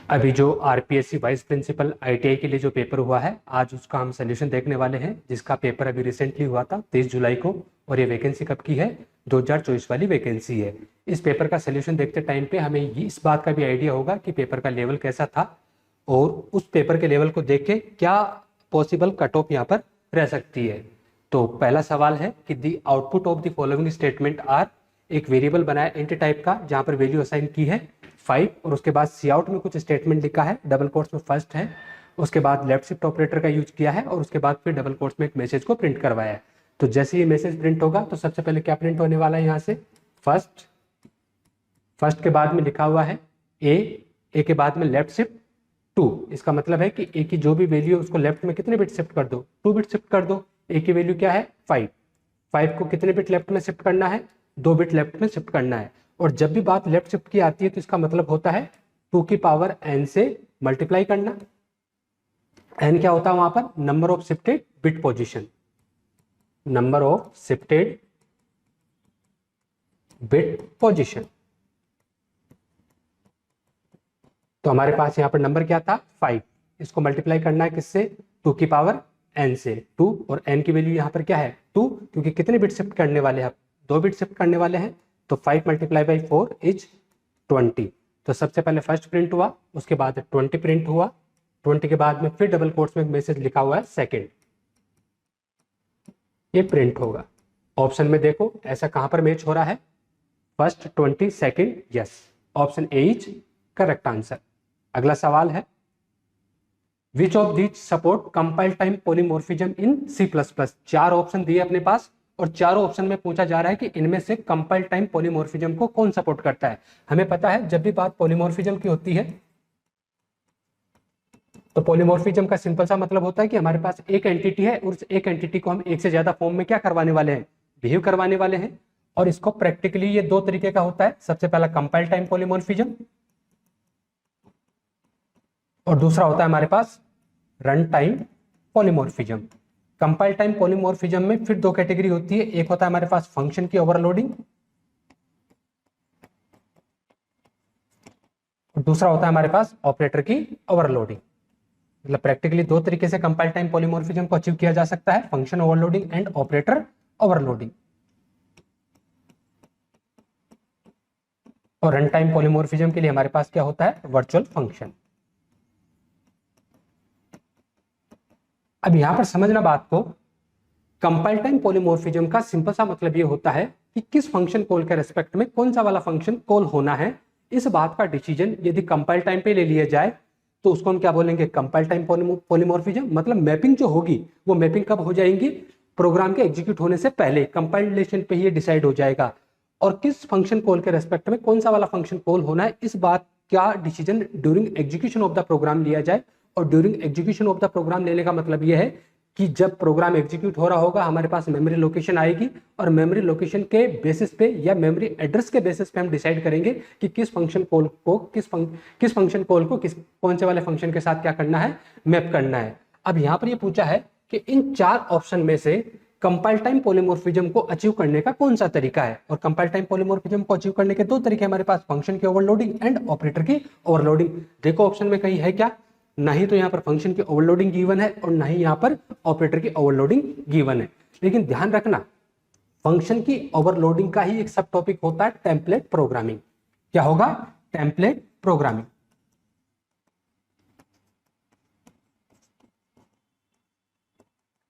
अभी जो RPSC vice principal ITI के लिए जो पेपर हुआ है, आज उसका हम सोल्यूशन देखने वाले हैं, जिसका पेपर अभी रिसेंटली हुआ था 23 जुलाई को। और ये वैकेंसी कब की है? 2024 वाली वैकेंसी है। इस पेपर का सोल्यूशन देखते टाइम पे हमें इस बात का भी आइडिया होगा कि पेपर का लेवल कैसा था और उस पेपर के लेवल को देख के क्या पॉसिबल कट ऑफ यहाँ पर रह सकती है। तो पहला सवाल है कि the output of the following statement are. एक वेरिएबल बनाया इंट टाइप का, जहां पर वैल्यू असाइन की है 5 और उसके बाद सी आउट में कुछ स्टेटमेंट लिखा है, डबल कोट्स में फर्स्ट है, उसके बाद लेफ्ट शिफ्ट ऑपरेटर का यूज किया है और उसके बाद फिर डबल कोट्स में एक मैसेज को प्रिंट करवाया है। तो जैसे ये मैसेज प्रिंट होगा तो सबसे पहले क्या प्रिंट होने वाला है? यहाँ से फर्स्ट के बाद में लिखा हुआ है ए के बाद में लेफ्ट शिफ्ट 2। इसका मतलब है कि ए की जो भी वैल्यू है उसको लेफ्ट में कितने बिट शिफ्ट कर दो? 2 बिट शिफ्ट कर दो। ए की वैल्यू क्या है? 5 को कितने बिट लेफ्ट में शिफ्ट करना है? 2 बिट लेफ्ट में शिफ्ट करना है। और जब भी बात लेफ्ट शिफ्ट की आती है तो इसका मतलब होता है 2 की पावर n से मल्टीप्लाई करना। n क्या होता है वहां पर? Number of shifted bit position, number of shifted bit position. तो हमारे पास यहाँ पर नंबर क्या था? 5। इसको मल्टीप्लाई करना है किससे? 2 की पावर n से। 2 और n की वैल्यू यहाँ पर क्या है? 2, क्योंकि कितने बिट शिफ्ट करने वाले हैं? 2 बिट शिफ्ट करने वाले हैं। तो 5 मल्टीप्लाई बाई 4 इज 20। तो सबसे पहले फर्स्ट प्रिंट हुआ, उसके बाद 20 प्रिंट हुआ, 20 के बाद में फिर डबल कोट्स में मैसेज लिखा हुआ है सेकंड, ये प्रिंट होगा। ऑप्शन में देखो ऐसा कहां पर मैच हो रहा है? First 20 second, yes, option A is correct answer. अगला सवाल है which of these support compile time polymorphism in C++। 4 option दिए अपने पास और चारों ऑप्शन में पूछा जा रहा है कि इनमें से कंपाइल टाइम पॉलीमॉर्फिज्म को कौन सपोर्ट करता है। हमें पता है जब भी बात पॉलीमॉर्फिज्म की होती है तो पॉलीमॉर्फिज्म का सिंपल सा मतलब होता है कि हमारे पास एक एंटिटी है और उस एक एंटिटी को हम एक से ज्यादा फॉर्म में क्या करवाने वाले हैं? बिहेव करवाने वाले हैं। और इसको प्रैक्टिकली ये 2 तरीके का होता है। सबसे पहला कंपाइल टाइम पॉलीमॉर्फिज्म और दूसरा होता है हमारे पास run time polymorphism. Compile time polymorphism में फिर 2 कैटेगरी होती है। एक होता है हमारे पास फंक्शन की ओवरलोडिंग और दूसरा होता है हमारे पास ऑपरेटर की ओवरलोडिंग। मतलब प्रैक्टिकली 2 तरीके से कंपाइल टाइम पॉलीमॉर्फिज्म को अचीव किया जा सकता है, function overloading and operator overloading. और रन टाइम पॉलीमॉर्फिज्म के लिए हमारे पास क्या होता है? Virtual function. अब यहां पर समझना बात को, कंपाइल टाइम पॉलीमॉर्फिज्म का सिंपल सा मतलब ये होता है कि किस फंक्शन कॉल के रेस्पेक्ट में कौन सा वाला फंक्शन कॉल होना है। इस बात का डिसीजन यदि कंपाइल टाइम पे ले लिया जाए तो उसको हम क्या बोलेंगे? Compile time polymorphism. मतलब मैपिंग जो होगी वो मैपिंग कब हो जाएंगी? प्रोग्राम के एग्जीक्यूट होने से पहले कंपाइलेशन पे ही डिसाइड हो जाएगा। और किस फंक्शन कॉल के रेस्पेक्ट में कौन सा वाला फंक्शन कॉल होना है, इस बात का decision during execution of the program लिया जाए। और during execution of the program लेने का मतलब यह है कि जब प्रोग्राम एग्जीक्यूट हो रहा होगा हमारे पास मेमोरी लोकेशन आएगी और मेमोरी लोकेशन के बेसिस पे या मेमोरी एड्रेस के बेसिस पे हम डिसाइड करेंगे कि किस फंक्शन कॉल को कौन से वाले फंक्शन के साथ क्या करना है? मैप करना है। अब यहाँ पर ये पूछा है कि इन 4 ऑप्शन में से कंपाइल टाइम पॉलीमॉर्फिज्म को अचीव करने का कौन सा तरीका है? और कंपाइल टाइम पॉलीमॉर्फिज्म को अचीव करने के 2 तरीके हमारे पास, फंक्शन की ओवरलोडिंग एंड ऑपरेटर की ओवरलोडिंग। देखो ऑप्शन में कहीं है क्या? नहीं तो यहाँ पर फंक्शन की ओवरलोडिंग गिवन है और नहीं यहाँ पर ऑपरेटर की ओवरलोडिंग गिवन है। लेकिन ध्यान रखना, फंक्शन की ओवरलोडिंग का ही एक सब टॉपिक होता है टेम्पलेट प्रोग्रामिंग। क्या होगा? Template programming.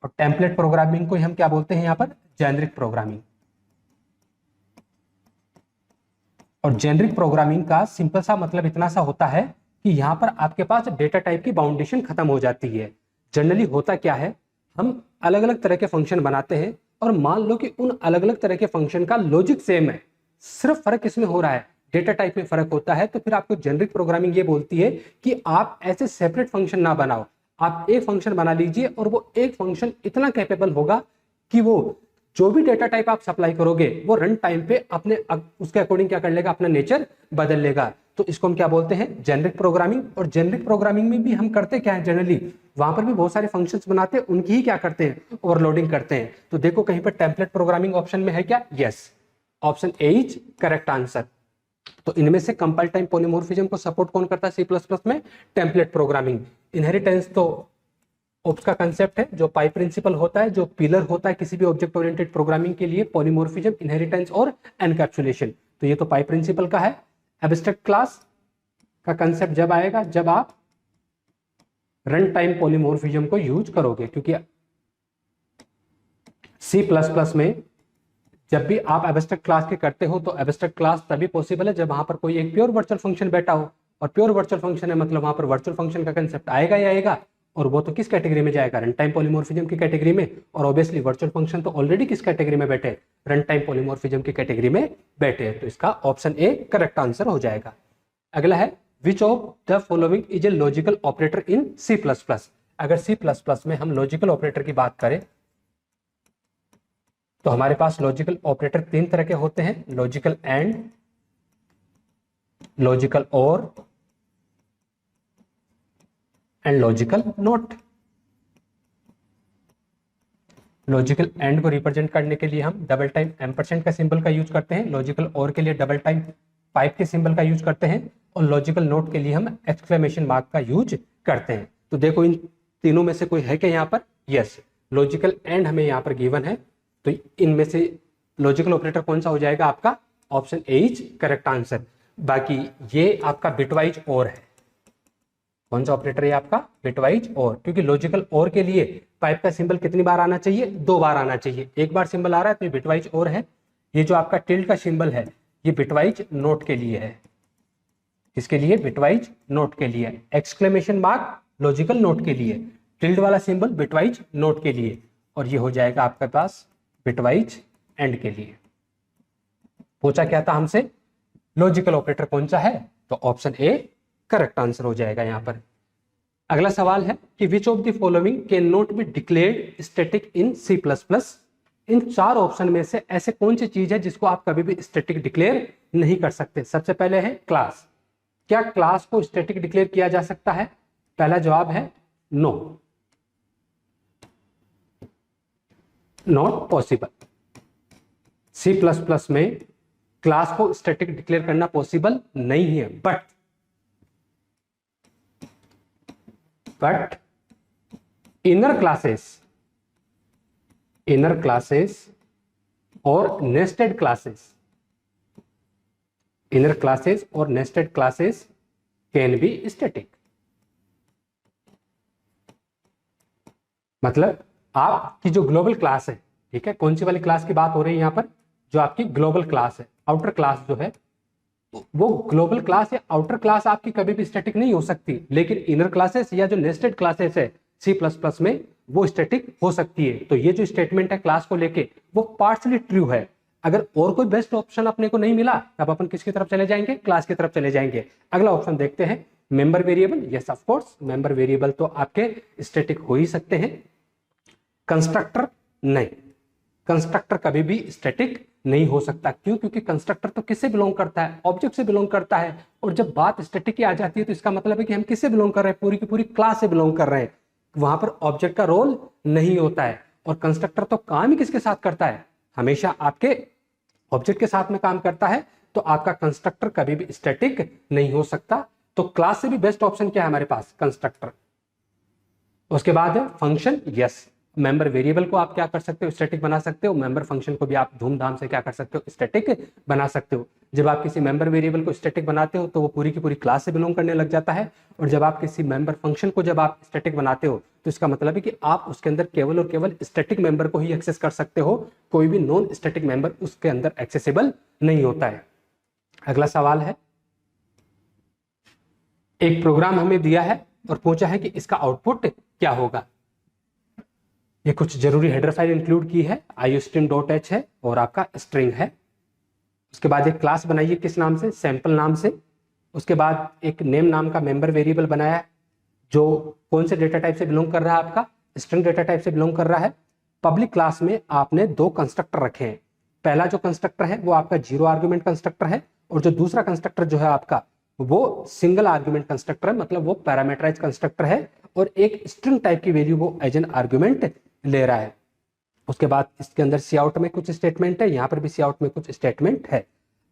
और टेम्पलेट प्रोग्रामिंग को हम क्या बोलते हैं यहाँ पर? Generic programming. और जेनेरिक प्रोग्रामिंग का सिंपल सा मतलब इतना सा होता है कि यहां पर आपके पास डेटा टाइप की बाउंडेशन खत्म हो जाती है। जनरली होता क्या है, हम अलग अलग तरह के फंक्शन बनाते हैं और मान लो कि उन अलग अलग तरह के फंक्शन का लॉजिक सेम है, सिर्फ फर्क इसमें हो रहा है, डेटा टाइप में फर्क होता है। तो फिर आपको जेनेरिक प्रोग्रामिंग ये बोलती है कि आप ऐसे सेपरेट फंक्शन ना बनाओ, आप एक फंक्शन बना लीजिए और वो एक फंक्शन इतना कैपेबल होगा कि वो जो भी डेटा टाइप आप सप्लाई करोगे वो रन टाइम पे अपने उसके अकॉर्डिंग क्या कर लेगा? अपना नेचर बदल लेगा। तो इसको हम क्या बोलते हैं? Generic programming. और जेनेरिक प्रोग्रामिंग में भी हम करते क्या है? जनरली वहां पर भी बहुत सारे फंक्शंस बनाते हैं, उनकी ही क्या करते हैं? ओवरलोडिंग करते हैं। तो देखो कहीं पर टेम्पलेट प्रोग्रामिंग ऑप्शन में है क्या? Yes, option A is correct answer. तो इनमें से कंपाइल टाइम पॉलीमॉर्फिज्म को सपोर्ट कौन करता है सी प्लस प्लस में? Template programming. इनहेरिटेंस तो ओप्स का कंसेप्ट है, जो पाई प्रिंसिपल होता है, जो पिलर होता है किसी भी ऑब्जेक्ट ओरिएंटेड प्रोग्रामिंग के लिए, पॉलीमॉर्फिज्म, इनहेरिटेंस और एनकैप्सुलेशन। तो ये तो पाई प्रिंसिपल का है। एब्स्ट्रैक्ट क्लास का कंसेप्ट जब आएगा जब आप रन टाइम पॉलीमॉर्फिज्म को यूज करोगे, क्योंकि सी प्लस प्लस में जब भी आप एब्स्ट्रैक्ट क्लास के करते हो तो एब्स्ट्रैक्ट क्लास तभी पॉसिबल है जब वहां पर कोई एक प्योर वर्चुअल फंक्शन बैठा हो, और प्योर वर्चुअल फंक्शन है मतलब वहां पर वर्चुअल फंक्शन का कंसेप्ट आएगा ही आएगा, और वो तो किस कैटेगरी में जाएगा? रन टाइम पॉलीमॉर्फिज्म की कैटेगरी में। और ऑब्वियसली वर्चुअल फंक्शन तो ऑलरेडी किस कैटेगरी में बैठे? रन टाइम पॉलीमॉर्फिज्म की कैटेगरी में बैठे हैं। तो इसका ऑप्शन ए करेक्ट आंसर हो जाएगा। अगला है which of the following is a logical operator in C plus plus. अगर सी प्लस प्लस में हम लॉजिकल ऑपरेटर की बात करें तो हमारे पास लॉजिकल ऑपरेटर तीन तरह के होते हैं, लॉजिकल एंड, लॉजिकल और and logical not. Logical and को रिप्रेजेंट करने के लिए हम डबल टाइम एम्परसेंड का सिंबल का यूज करते हैं, लॉजिकल और के लिए डबल टाइम पाइप के सिंबल का यूज करते हैं, और लॉजिकल नोट के लिए हम एक्सक्लेमेशन मार्क का यूज करते हैं। तो देखो इन तीनों में से कोई है क्या यहाँ पर? यस, लॉजिकल एंड हमें यहाँ पर गिवन है, तो इनमें से लॉजिकल ऑपरेटर कौन सा हो जाएगा आपका? Option A is correct answer. बाकी ये आपका बिटवाइज और है। कौन सा ऑपरेटर है आपका? बिटवाइज और, क्योंकि लॉजिकल और के लिए पाइप का सिंबल कितनी बार आना चाहिए? 2 बार आना चाहिए। एक बार सिंबल आ रहा है तो ये बिटवाइज और है। ये जो आपका टिल्ड का सिंबल है ये बिटवाइज नोट के लिए है। इसके लिए बिटवाइज नोट के लिए, एक्सक्लेमेशन मार्क लॉजिकल नोट के लिए, टिल्ड वाला सिंबल बिटवाइज नोट के लिए, और ये हो जाएगा आपके पास बिटवाइज एंड के लिए। पूछा क्या था हमसे? लॉजिकल ऑपरेटर कौन सा है? तो ऑप्शन ए करेक्ट आंसर हो जाएगा यहां पर। अगला सवाल है कि which of the following can not be declared static in C plus plus. इन 4 ऑप्शन में से ऐसे कौन सी चीज है जिसको आप कभी भी स्टैटिक डिक्लेयर नहीं कर सकते? सबसे पहले है क्लास। क्या क्लास को स्टैटिक डिक्लेयर किया जा सकता है? पहला जवाब है no, not possible. C plus plus में क्लास को स्टैटिक डिक्लेयर करना पॉसिबल नहीं है, बट इनर क्लासेस और nested classes can be static. मतलब आपकी जो ग्लोबल क्लास है, ठीक है, कौन सी वाली क्लास की बात हो रही है यहाँ पर? जो आपकी ग्लोबल क्लास है, आउटर क्लास जो है, वो ग्लोबल क्लास या आउटर क्लास आपकी कभी भी स्टैटिक नहीं हो सकती, लेकिन इनर क्लासेस या जो नेस्टेड क्लासेस है सी प्लस प्लस में वो स्टैटिक हो सकती है। तो ये जो स्टेटमेंट है क्लास को लेके वो पार्शली ट्रू है। अगर और कोई बेस्ट ऑप्शन अपने को नहीं मिला तब अपन किसकी तरफ चले जाएंगे? क्लास की तरफ चले जाएंगे। अगला ऑप्शन देखते हैं, member variable. Yes of course, member variable तो आपके स्टैटिक हो ही सकते हैं। कंस्ट्रक्टर नहीं, कंस्ट्रक्टर कभी भी स्टैटिक नहीं हो सकता। क्यों? क्योंकि कंस्ट्रक्टर तो किससे बिलोंग करता है? ऑब्जेक्ट से बिलोंग करता है। और जब बात स्टैटिक की आ जाती है तो इसका मतलब है कि हम किससे बिलोंग कर रहे हैं? पूरी की पूरी क्लास से बिलोंग कर रहे हैं। वहां पर ऑब्जेक्ट का रोल नहीं होता है। और कंस्ट्रक्टर तो काम ही किसके साथ करता है? हमेशा आपके ऑब्जेक्ट के साथ में काम करता है। तो आपका कंस्ट्रक्टर कभी भी स्टैटिक नहीं हो सकता। तो क्लास से भी बेस्ट ऑप्शन क्या है हमारे पास? कंस्ट्रक्टर। उसके बाद है फंक्शन। यस, मेंबर वेरिएबल को आप क्या कर सकते हो? स्टैटिक बना सकते हो। मेंबर फंक्शन को भी आप धूमधाम से क्या कर सकते हो? स्टैटिक बना सकते हो। जब आप किसी मेंबर वेरिएबल को स्टैटिक बनाते हो तो वो पूरी की पूरी क्लास से बिलोंग करने लग जाता है। और जब आप किसी मेंबर फंक्शन को जब आप स्टैटिक बनाते हो तो इसका मतलब है कि आप उसके अंदर केवल और केवल स्टैटिक मेंबर को ही एक्सेस कर सकते हो। कोई भी नॉन स्टैटिक मेंबर उसके अंदर एक्सेसिबल नहीं होता है। अगला सवाल है, एक प्रोग्राम हमें दिया है और पूछा है कि इसका आउटपुट क्या होगा। ये कुछ जरूरी हेडर फाइल इंक्लूड की है, iostream.h है और आपका स्ट्रिंग है। उसके बाद एक क्लास बनाइए, किस नाम से? सैंपल नाम से। उसके बाद एक नेम नाम का मेंबर वेरिएबल बनाया जो कौन से डेटा टाइप से बिलोंग कर रहा है? आपका स्ट्रिंग डेटा टाइप से बिलोंग कर रहा है। पब्लिक क्लास में आपने 2 कंस्ट्रक्टर रखे हैं। पहला जो कंस्ट्रक्टर है वो आपका 0 आर्गुमेंट कंस्ट्रक्टर है, और जो दूसरा कंस्ट्रक्टर जो है आपका वो सिंगल आर्गुमेंट कंस्ट्रक्टर है, मतलब वो पैरामीटराइज कंस्ट्रक्टर है और एक स्ट्रिंग टाइप की वैल्यू वो एज एन आर्गुमेंट ले रहा है। उसके बाद इसके अंदर सी आउट में कुछ स्टेटमेंट है, यहाँ पर भी सी आउट में कुछ स्टेटमेंट है।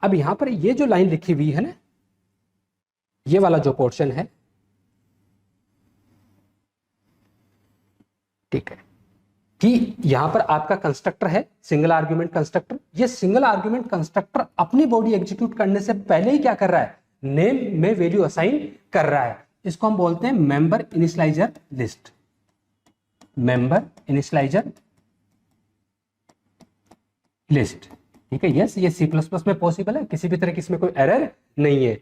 अब यहां पर ये जो लाइन लिखी हुई है ना, ये वाला जो पोर्शन है, ठीक है, कि यहां पर आपका कंस्ट्रक्टर है सिंगल आर्गुमेंट कंस्ट्रक्टर। ये सिंगल आर्गुमेंट कंस्ट्रक्टर अपनी बॉडी एग्जीक्यूट करने से पहले ही क्या कर रहा है, नेम में वैल्यू असाइन कर रहा है। इसको हम बोलते हैं member initialiser list, member initialiser list, ठीक है। यस, ये C++ में पॉसिबल है, किसी भी तरह की इसमें कोई एरर नहीं है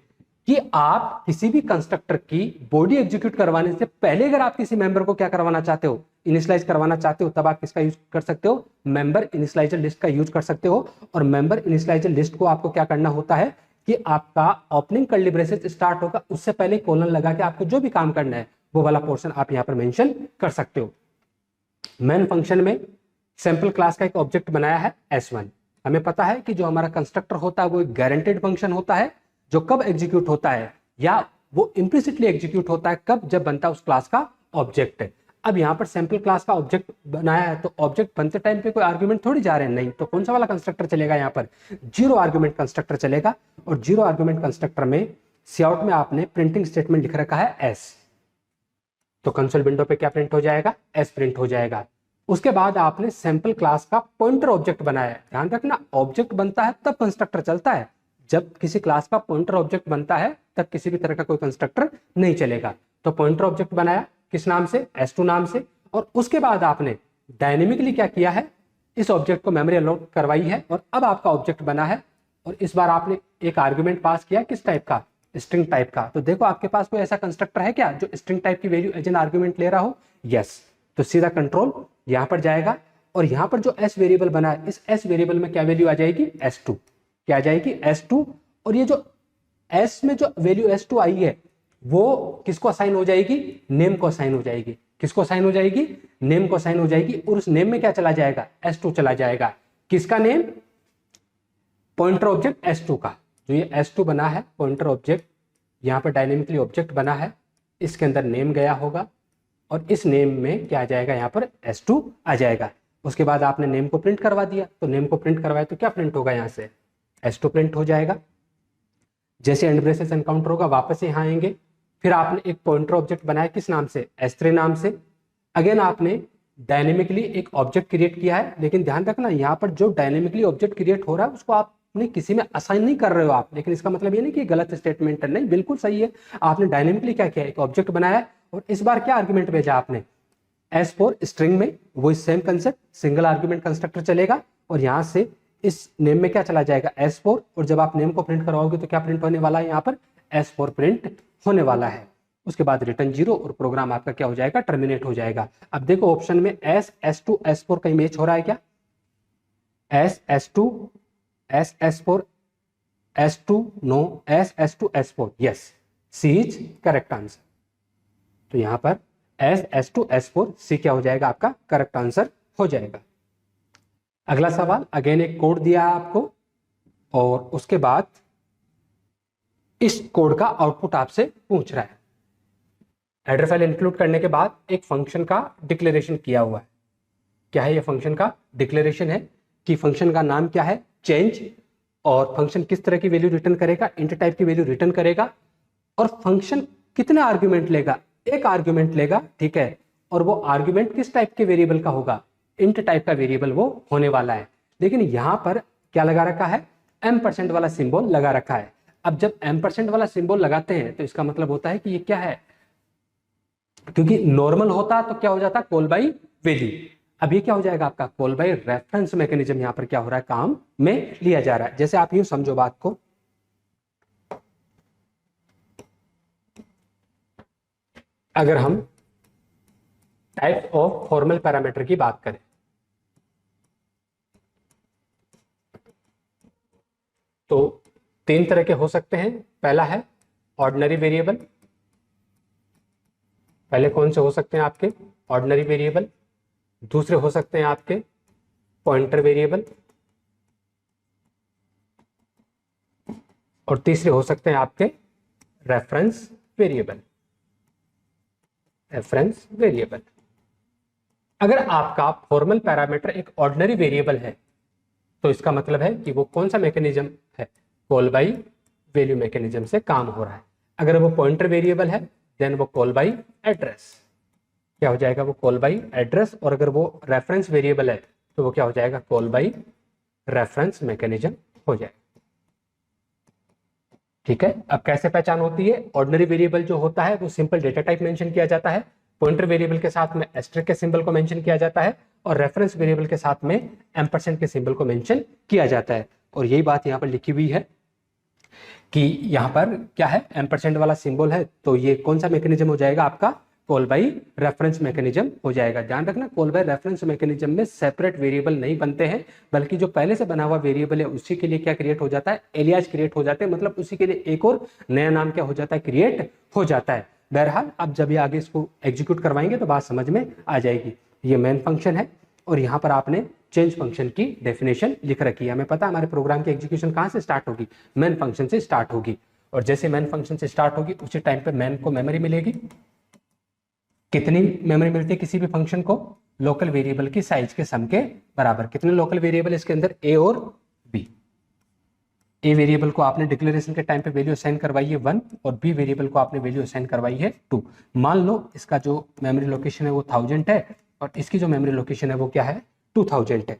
कि आप किसी भी कंस्ट्रक्टर की बॉडी एग्जीक्यूट करवाने से पहले अगर आप किसी मेंबर को क्या करवाना चाहते हो, इनिशियलाइज करवाना चाहते हो, तब आप किसका यूज कर सकते हो, मेंबर इनिशियलाइजर लिस्ट का यूज कर सकते हो। और मेंबर इनिशियलाइजर लिस्ट को आपको क्या करना होता है कि आपका ओपनिंग कर्ली ब्रेसेस स्टार्ट होगा, उससे पहले कोलन लगा के आपको जो भी काम करना है वो वाला पोर्शन आप यहां पर मेंशन कर सकते हो। मेन फंक्शन में सैंपल क्लास का एक ऑब्जेक्ट बनाया है S1। हमें पता है कि जो हमारा कंस्ट्रक्टर होता है वो एक गारंटेड फंक्शन होता है, जो कब एग्जीक्यूट होता है, या वो इम्प्लिसिटली एग्जीक्यूट होता है कब, जब बनता है उस क्लास का ऑब्जेक्ट है। अब यहाँ पर सैंपल क्लास का ऑब्जेक्ट बनाया है, तो ऑब्जेक्ट बनते टाइम पे कोई आर्गुमेंट थोड़ी जा रहे हैं, नहीं, तो कौन सा वाला कंस्ट्रक्टर चलेगा, यहाँ पर जीरो आर्गुमेंट कंस्ट्रक्टर चलेगा। और जीरो आर्गुमेंट कंस्ट्रक्टर में सीआउट में आपने प्रिंटिंग स्टेटमेंट लिख रखा है S, तो कंसोल विंडो पे क्या प्रिंट हो जाएगा, S प्रिंट हो जाएगा। उसके बाद आपने सैंपल क्लास का पॉइंटर ऑब्जेक्ट बनाया है। ध्यान रखना, ऑब्जेक्ट बनता है तब कंस्ट्रक्टर चलता है, जब किसी क्लास का पॉइंटर ऑब्जेक्ट बनता है तब किसी भी तरह का कोई कंस्ट्रक्टर नहीं चलेगा। तो पॉइंटर ऑब्जेक्ट बनाया किस नाम से, S2 नाम से। और उसके बाद आपने डायनेमिकली क्या किया है, इस ऑब्जेक्ट को मेमोरी अलॉट करवाई है, और अब आपका ऑब्जेक्ट बना है। और इस बार आपने एक आर्गुमेंट पास किया, किस टाइप का, स्ट्रिंग टाइप का। तो देखो आपके पास कोई ऐसा कंस्ट्रक्टर है क्या जो स्ट्रिंग टाइप की वैल्यू एज एन आर्गुमेंट ले रहा हो, यस। तो सीधा कंट्रोल यहां पर जाएगा, और यहां पर जो S वेरिएबल बना है, इस S वेरिएबल में क्या वैल्यू आ जाएगी, S2, क्या आ जाएगी, S2। और ये जो S में जो वैल्यू S2 आई है वो किसको असाइन हो जाएगी, नेम को असाइन हो जाएगी। किसको असाइन हो जाएगी, नेम को असाइन हो जाएगी। और उस नेम में क्या चला जाएगा, S2 चला जाएगा। किसका नेम, पॉइंटर ऑब्जेक्ट S2 का। जो ये S2 बना है पॉइंटर ऑब्जेक्ट, यहाँ पर डायनेमिकली ऑब्जेक्ट बना है, इसके अंदर नेम गया होगा, और इस नेम में क्या आ जाएगा, यहाँ पर S2 आ जाएगा। उसके बाद आपने नेम को प्रिंट करवा दिया, तो नेम को प्रिंट करवाए तो क्या प्रिंट होगा, यहाँ से S2 प्रिंट हो जाएगा। जैसे एंड ब्रेसेस एनकाउंटर होगा वापस यहाँ आएंगे। फिर आपने एक पॉइंटर ऑब्जेक्ट बनाया किस नाम से, S3 नाम से। अगेन आपने डायनेमिकली एक ऑब्जेक्ट क्रिएट किया है, लेकिन ध्यान रखना यहाँ पर जो डायनेमिकली ऑब्जेक्ट क्रिएट हो रहा है उसको आपने किसी में असाइन नहीं कर रहे हो आप, लेकिन इसका मतलब ये नहीं कि गलत स्टेटमेंट है, नहीं, बिल्कुल सही है। आपने डायनेमिकली क्या किया, एक ऑब्जेक्ट बनाया, और इस बार क्या आर्गुमेंट भेजा आपने, S4 स्ट्रिंग में, वो same concept, single argument constructor चलेगा, और यहाँ से इस नेम में क्या चला जाएगा, S4। और जब आप नेम को प्रिंट करवाओगे तो क्या प्रिंट होने वाला है, यहाँ पर S4 प्रिंट होने वाला है। उसके बाद रिटर्न 0 और प्रोग्राम आपका क्या हो जाएगा, टर्मिनेट हो जाएगा। अब देखो ऑप्शन में S, S2, S4 कहीं मैच हो रहा है क्या, S, S2, S, S4, S2, no, S, S2, S4, yes, C is correct answer. तो यहां पर S, S2, S4, C क्या हो जाएगा, आपका करेक्ट आंसर हो जाएगा। अगला सवाल, अगेन एक कोड दिया है आपको, और उसके बाद इस कोड का आउटपुट आपसे पूछ रहा है। हेडर फाइल इंक्लूड करने के बाद एक फंक्शन का डिक्लेरेशन किया हुआ है। क्या है ये फंक्शन का डिक्लेरेशन है, कि फंक्शन का नाम क्या है, चेंज, और फंक्शन किस तरह की वैल्यू रिटर्न करेगा, इंट टाइप की वैल्यू रिटर्न करेगा, और फंक्शन कितने आर्गुमेंट लेगा, एक आर्गुमेंट लेगा, ठीक है। और वो आर्गुमेंट किस टाइप के वेरिएबल का होगा, इंट टाइप का वेरिएबल वो होने वाला है। लेकिन यहां पर क्या लगा रखा है, M% वाला सिंबल लगा रखा है। अब जब M% वाला सिंबल लगाते हैं तो इसका मतलब होता है कि ये क्या है, क्योंकि नॉर्मल होता तो क्या हो जाता, कॉल बाई वैल्यू। अब ये क्या हो जाएगा आपका, कॉल बाई रेफरेंस मैकेनिज्म यहां पर क्या हो रहा है, काम में लिया जा रहा है। जैसे आप यूं समझो बात को, अगर हम टाइप ऑफ फॉर्मल पैरामीटर की बात करें तो 3 तरह के हो सकते हैं। पहला है ऑर्डिनरी वेरिएबल, पहले कौन से हो सकते हैं आपके, ऑर्डिनरी वेरिएबल। दूसरे हो सकते हैं आपके पॉइंटर वेरिएबल, और तीसरे हो सकते हैं आपके रेफरेंस वेरिएबल, रेफरेंस वेरिएबल। अगर आपका फॉर्मल पैरामीटर एक ऑर्डिनरी वेरिएबल है तो इसका मतलब है कि वो कौन सा मैकेनिज्म है, कॉल बाई वैल्यू मैकेनिज्म से काम हो रहा है। अगर वो पॉइंटर वेरिएबल है देन वो कॉल बाई एड्रेस, क्या हो जाएगा, वो कॉल बाई एड्रेस। और अगर वो रेफरेंस वेरिएबल है तो वो क्या हो जाएगा, कॉल बाई रेफरेंस मैकेनिज्म हो जाएगा। ठीक है, अब कैसे पहचान होती है, ऑर्डिनरी वेरिएबल जो होता है वो सिंपल डेटा टाइप मेंशन किया जाता है, पॉइंटर वेरिएबल के साथ में एस्टेरिस्क के सिंबल को मेंशन किया जाता है, और रेफरेंस वेरिएबल के साथ में एम्परसेंड के सिंबल को मेंशन किया जाता है। और यही बात यहाँ पर लिखी हुई है कि यहाँ पर क्या है, एम्परसेंड वाला सिंबल है, तो ये कौन सा मैकेनिज्म हो जाएगा आपका, कॉल बाई रेफरेंस मैकेनिज्म हो जाएगा। ध्यान रखना, कॉल बाई रेफरेंस मैकेनिज्म में सेपरेट वेरिएबल नहीं बनते हैं, बल्कि जो पहले से बना हुआ वेरिएबल है उसी के लिए क्या क्रिएट हो जाता है, एलियास क्रिएट हो जाते हैं, मतलब उसी के लिए एक और नया नाम क्या हो जाता है, क्रिएट हो जाता है। बहरहाल अब जब ये आगे इसको एग्जीक्यूट करवाएंगे तो बात समझ में आ जाएगी। ये मेन फंक्शन है और यहाँ पर आपने चेंज फंक्शन की डेफिनेशन लिख रखी है। हमें पता है हमारे प्रोग्राम की एग्जीक्यूशन कहाँ से स्टार्ट होगी, मेन फंक्शन से स्टार्ट होगी, और जैसे मेन फंक्शन से स्टार्ट होगी उसी टाइम पे मेन को मेमोरी मिलेगी। कितनी मेमोरी मिलती है किसी भी फंक्शन को, लोकल वेरिएबल की साइज के सम के बराबर। कितने लोकल वेरिएबल इसके अंदर, ए और बी। ए वेरिएबल को आपने डिक्लेरेशन के टाइम पे वैल्यू असाइन करवाई है 1 और बी वेरिएबल को आपने वैल्यू असाइन करवाई है 2। मान लो इसका जो मेमोरी लोकेशन है वो 1000 है और इसकी जो मेमोरी लोकेशन है वो क्या है, 2000 है।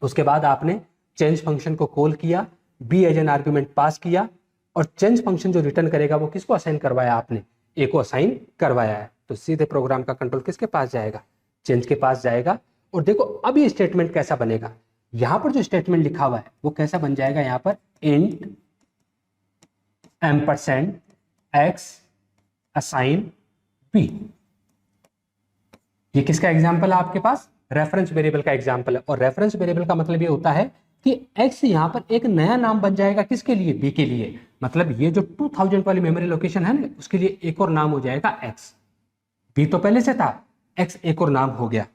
उसके बाद आपने चेंज फंक्शन को कॉल किया, B as an argument pass किया, और चेंज फंक्शन जो रिटर्न करेगा वो किसको असाइन करवाया आपने, ए को असाइन करवाया है। तो सीधे प्रोग्राम का कंट्रोल किसके पास जाएगा, चेंज के पास जाएगा। और देखो अब ये स्टेटमेंट कैसा बनेगा, यहां पर जो स्टेटमेंट लिखा हुआ है वो कैसा बन जाएगा, यहां पर int ampersand X assign B. ये किसका एग्जाम्पल है आपके पास, रेफरेंस वेरिएबल का एग्जाम्पल है। और रेफरेंस वेरिएबल का मतलब ये होता है कि x यहां पर एक नया नाम बन जाएगा, किसके लिए, b के लिए। मतलब ये जो 2000 वाली मेमोरी लोकेशन है ना, उसके लिए एक और नाम हो जाएगा x। b तो पहले से था, x एक और नाम हो गया।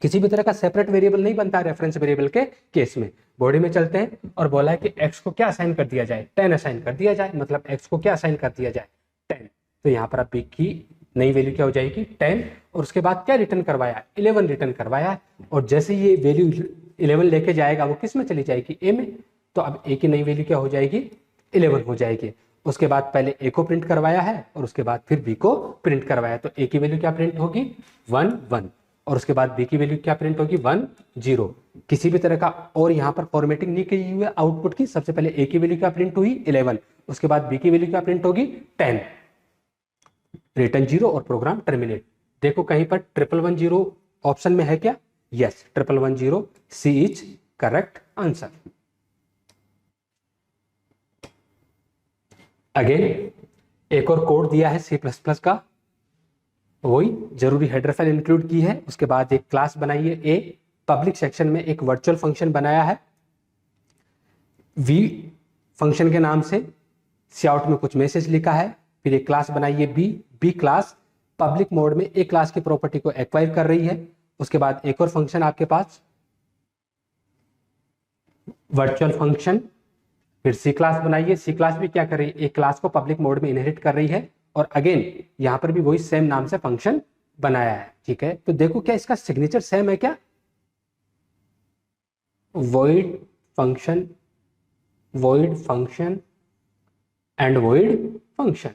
किसी भी तरह का सेपरेट वेरिएबल नहीं बनता है रेफरेंस वेरिएबल के केस में। बॉडी में चलते हैं और बोला है कि x को क्या असाइन कर दिया जाए, 10 असाइन कर दिया जाए, मतलब x को क्या असाइन कर दिया जाए, 10। तो यहाँ पर अब b की नई वैल्यू क्या हो जाएगी, 10। और उसके बाद क्या रिटर्न करवाया, 11 रिटर्न करवाया। और जैसे ये वैल्यू 11 लेके जाएगा वो किस में चली जाएगी, ए में। तो अब ए की नई वैल्यू क्या हो जाएगी, 11 हो जाएगी। उसके बाद पहले ए को प्रिंट करवाया है और उसके बाद फिर बी को प्रिंट करवाया। तो ए की वैल्यू क्या प्रिंट होगी, 1 1, और उसके बाद बी की वैल्यू क्या प्रिंट होगी, 1 0। किसी भी तरह का और यहाँ पर फॉर्मेटिंग नहीं की हुई है आउटपुट की। सबसे पहले ए की वैल्यू क्या प्रिंट हुई, 11, उसके बाद बी की वैल्यू क्या प्रिंट होगी, 10, रिटर्न 0 और प्रोग्राम टर्मिनेट। देखो कहीं पर 1110 ऑप्शन में है क्या, yes, 1110 C is correct answer. Again एक और कोड दिया है C++ का, वही जरूरी हेडर फाइल इंक्लूड की है। उसके बाद एक क्लास बनाई है ए, पब्लिक सेक्शन में एक वर्चुअल फंक्शन बनाया है वी फंक्शन के नाम से, सीआउट में कुछ मैसेज लिखा है। फिर एक क्लास बनाई है बी क्लास पब्लिक मोड में एक क्लास की प्रॉपर्टी को एक्वायर कर रही है। उसके बाद एक और फंक्शन आपके पास वर्चुअल फंक्शन, फिर सी क्लास बनाइए, सी क्लास भी क्या कर रही है, एक क्लास को पब्लिक मोड में इनहेरिट कर रही है। और अगेन यहां पर भी वही सेम नाम से फंक्शन बनाया है। ठीक है, तो देखो क्या इसका सिग्नेचर सेम है क्या, void function and void function.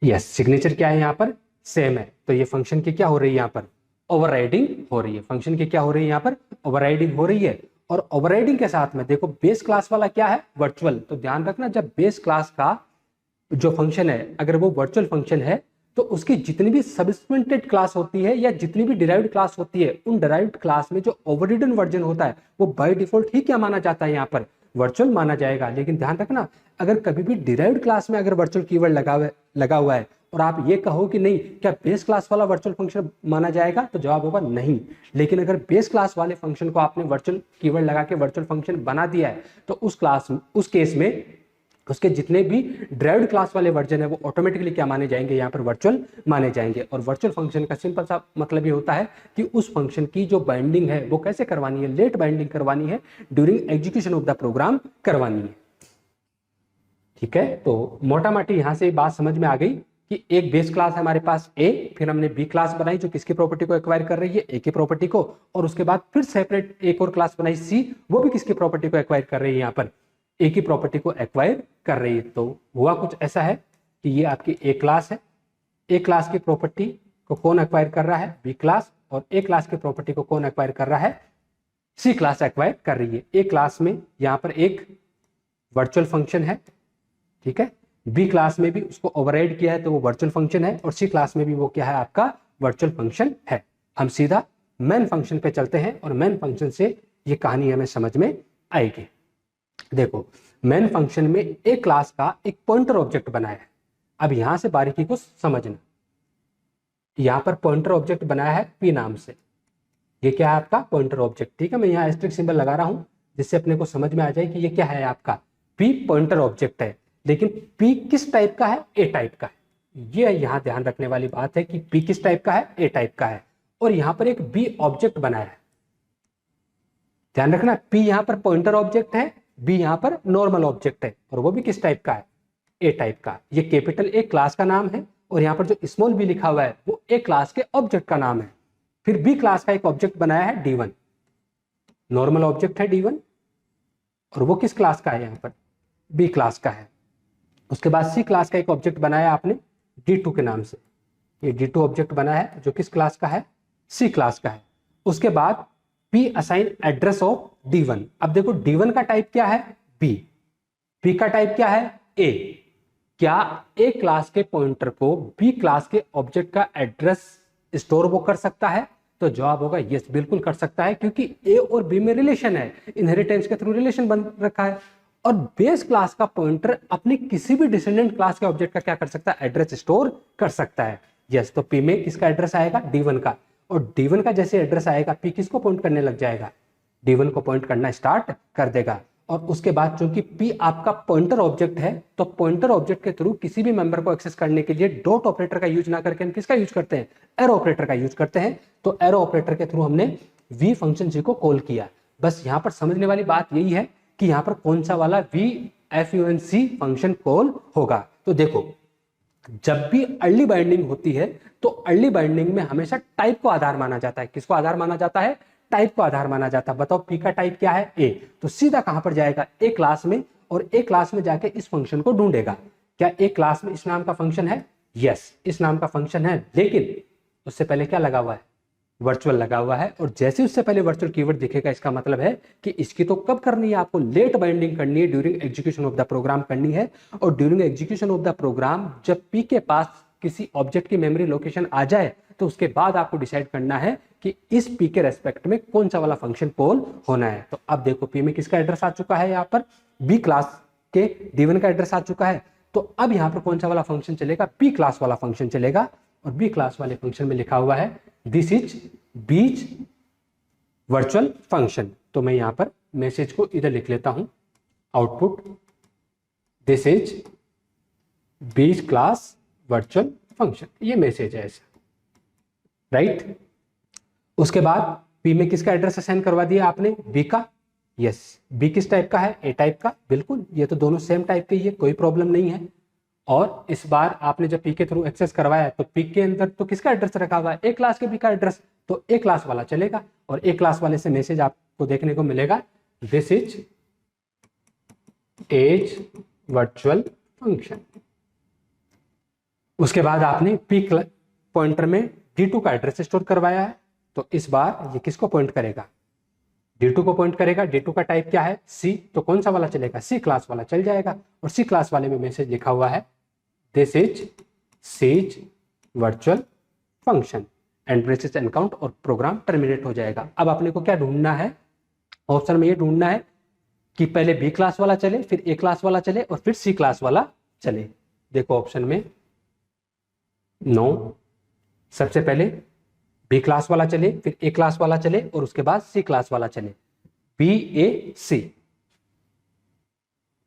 Yes, signature क्या है यहां पर, सेम है। तो ये फंक्शन की क्या हो रही है यहां पर, ओवरराइडिंग हो रही है। फंक्शन की क्या हो रही है यहां पर, ओवरराइडिंग हो रही है। और ओवरराइडिंग के साथ में देखो बेस क्लास वाला क्या है, वर्चुअल। तो ध्यान रखना, जब बेस क्लास का जो फंक्शन है अगर वो वर्चुअल फंक्शन है तो उसकी जितनी भी सब्सिक्वेंटेड क्लास होती है या जितनी भी डिराइव्ड क्लास होती है, उन डिराइव्ड क्लास में जो ओवररिडन वर्जन होता है वो बाय डिफॉल्ट ही क्या माना जाता है, यहाँ पर वर्चुअल माना जाएगा। लेकिन ध्यान रखना, अगर कभी भी डिराइव्ड क्लास में अगर वर्चुअल कीवर्ड लगा हुआ है और आप ये कहो कि नहीं क्या बेस क्लास वाला वर्चुअल फंक्शन माना जाएगा, तो जवाब होगा नहीं। लेकिन अगर बेस क्लास वाले फंक्शन को आपने वर्चुअल कीवर्ड लगा के वर्चुअल फंक्शन बना दिया है तो उस केस में उसके जितने भी ड्राइव्ड क्लास वाले वर्जन है वो ऑटोमेटिकली क्या माने जाएंगे, यहाँ पर वर्चुअल माने जाएंगे। और वर्चुअल फंक्शन का सिंपल सा मतलब ये होता है कि उस फंक्शन की जो बाइंडिंग है वो कैसे करवानी है, लेट बाइंडिंग करवानी है, during execution of the program करवानी है। ठीक है, तो मोटा माटी यहां से बात समझ में आ गई कि एक बेस क्लास है हमारे पास ए, फिर हमने बी क्लास बनाई जो किसकी प्रॉपर्टी को एक्वायर कर रही है, ए की प्रॉपर्टी को, और उसके बाद फिर सेपरेट एक और क्लास बनाई सी, वो भी किसकी प्रॉपर्टी को एक्वायर कर रही है, यहाँ पर ए की प्रॉपर्टी को एक्वायर कर रही है। तो हुआ कुछ ऐसा है कि ये आपकी ए क्लास है, ए क्लास की प्रॉपर्टी को कौन एक्वायर कर रहा है, बी क्लास, और ए क्लास की प्रॉपर्टी को कौन एक्वायर कर रहा है, सी क्लास एक्वायर कर रही है। ए क्लास में यहाँ पर एक वर्चुअल फंक्शन है, ठीक है, बी क्लास में भी उसको ओवरराइड किया है तो वो वर्चुअल फंक्शन है, और सी क्लास में भी वो क्या है, आपका वर्चुअल फंक्शन है। हम सीधा मेन फंक्शन पे चलते हैं और मेन फंक्शन से ये कहानी हमें समझ में आएगी। देखो, मेन फंक्शन में एक क्लास का एक पॉइंटर ऑब्जेक्ट बनाया है। अब यहां से बारीकी को समझना, यहां पर पॉइंटर ऑब्जेक्ट बनाया है पी नाम से, ये क्या है आपका पॉइंटर ऑब्जेक्ट, ठीक है। मैं यहाँ एस्टेरिस्क सिंबल लगा रहा हूं जिससे अपने को समझ में आ जाए कि ये क्या है, आपका पी पॉइंटर ऑब्जेक्ट है। लेकिन पी किस टाइप का है, ए टाइप का है। ये यहाँ ध्यान रखने वाली बात है कि पी किस टाइप का है, ए टाइप का है। और यहाँ पर एक बी ऑब्जेक्ट बनाया है, ध्यान रखना, पी यहाँ पर पॉइंटर ऑब्जेक्ट है, बी यहाँ पर नॉर्मल ऑब्जेक्ट है, और वो भी किस टाइप का है, ए टाइप का। ये कैपिटल ए क्लास का नाम है, और यहाँ पर जो स्मॉल बी लिखा हुआ है वो ए क्लास के ऑब्जेक्ट का नाम है। फिर बी क्लास का एक ऑब्जेक्ट बनाया है D1, नॉर्मल ऑब्जेक्ट है D1, और वो किस क्लास का है, यहाँ पर बी क्लास का है। उसके बाद सी क्लास का एक ऑब्जेक्ट बनाया आपने D2 के नाम से, ये D2 ऑब्जेक्ट बना है जो किस क्लास का है, सी क्लास का है। उसके बाद P assign address of D1। अब देखो D1 का टाइप क्या है, B, P का टाइप क्या है, A। क्या ए क्लास के पॉइंटर को बी क्लास के ऑब्जेक्ट का एड्रेस स्टोर वो कर सकता है? तो जवाब होगा यस, बिल्कुल कर सकता है, क्योंकि ए और बी में रिलेशन है, इनहेरिटेंस के थ्रू रिलेशन बन रखा है। और बेस क्लास का पॉइंटर अपनी किसी भी डिसेंडेंट क्लास के ऑब्जेक्ट का क्या कर सकता है, एड्रेस स्टोर कर सकता है। यस, तो पी में किसका एड्रेस आएगा, D1 का, और D1 का जैसे एड्रेस आएगा पी किसको पॉइंट करने लग जाएगा, D1 को पॉइंट करना स्टार्ट कर देगा। और उसके बाद चूंकि P आपका पॉइंटर ऑब्जेक्ट है, तो पॉइंटर ऑब्जेक्ट के थ्रू किसी भी मेंबर को एक्सेस करने के लिए डॉट ऑपरेटर का यूज ना करके हम किसका यूज करते हैं, एरो ऑपरेटर का यूज करते हैं। तो एरो ऑपरेटर के थ्रू हमने V फंक्शन जी को कॉल किया। बस यहां पर समझने वाली बात यही है कि यहां पर कौन सा वाला VFUNC फंक्शन कॉल होगा। तो देखो, जब भी अर्ली बाइंडिंग होती है तो अर्ली बाइंडिंग में हमेशा टाइप को आधार माना जाता है। किसको आधार माना जाता है, टाइप को आधार माना जाता है। बताओ पी का टाइप क्या है, ए, तो सीधा कहां पर जाएगा, ए क्लास में, और ए क्लास में जाके इस फंक्शन को ढूंढेगा। क्या ए क्लास में इस नाम का फंक्शन है, यस, इस नाम का फंक्शन है, लेकिन उससे पहले क्या लगा हुआ है, वर्चुअल लगा हुआ है। और जैसे उससे पहले वर्चुअल कीवर्ड दिखेगा, इसका मतलब है कि इसकी तो कब करनी है, आपको लेट बाइंडिंग करनी है, during execution of the program करनी है। और during execution of the program जब पी के पास किसी ऑब्जेक्ट की मेमोरी लोकेशन आ जाए तो उसके बाद आपको डिसाइड करना है कि इस पी के रेस्पेक्ट में कौन सा वाला फंक्शन कॉल होना है। तो अब देखो पी में किसका एड्रेस आ चुका है, यहाँ पर बी क्लास के D1 का एड्रेस आ चुका है। तो अब यहाँ पर कौन सा वाला फंक्शन चलेगा, पी क्लास वाला फंक्शन चलेगा। और बी क्लास वाले फंक्शन में लिखा हुआ है दिस इज बीज वर्चुअल फंक्शन। तो मैं यहाँ पर मैसेज को इधर लिख लेता हूं, आउटपुट दिस इज बीज क्लास वर्चुअल फंक्शन, ये मैसेज है ऐसा, राइट। उसके बाद पी में किसका एड्रेस असाइन करवा दिया आपने, बी का, यस, बी किस टाइप का है, ए टाइप का, बिल्कुल, ये तो दोनों सेम टाइप के ही है, कोई प्रॉब्लम नहीं है। और इस बार आपने जब पी के थ्रू एक्सेस करवाया तो पी के अंदर तो किसका एड्रेस रखा हुआ है, ए क्लास के बी का एड्रेस, तो ए क्लास वाला चलेगा। और ए क्लास वाले से मैसेज आपको देखने को मिलेगा this is as virtual function. उसके बाद आपने पी पॉइंटर में D2 का एड्रेस स्टोर करवाया है, तो इस बार ये किसको पॉइंट करेगा, D2 को पॉइंट करेगा। D2 का टाइप क्या है, C, तो कौन सा वाला चलेगा, C क्लास वाला चल जाएगा। और C क्लास वाले में मैसेज लिखा हुआ है this is says virtual function and braces and count, और प्रोग्राम टर्मिनेट हो जाएगा। अब अपने को क्या ढूंढना है, ऑप्शन में ये ढूंढना है कि पहले B क्लास वाला चले, फिर A क्लास वाला चले, और फिर C क्लास वाला चले। देखो ऑप्शन में नो, सबसे पहले बी क्लास वाला चले, फिर ए क्लास वाला चले, और उसके बाद सी क्लास वाला चले, BAC,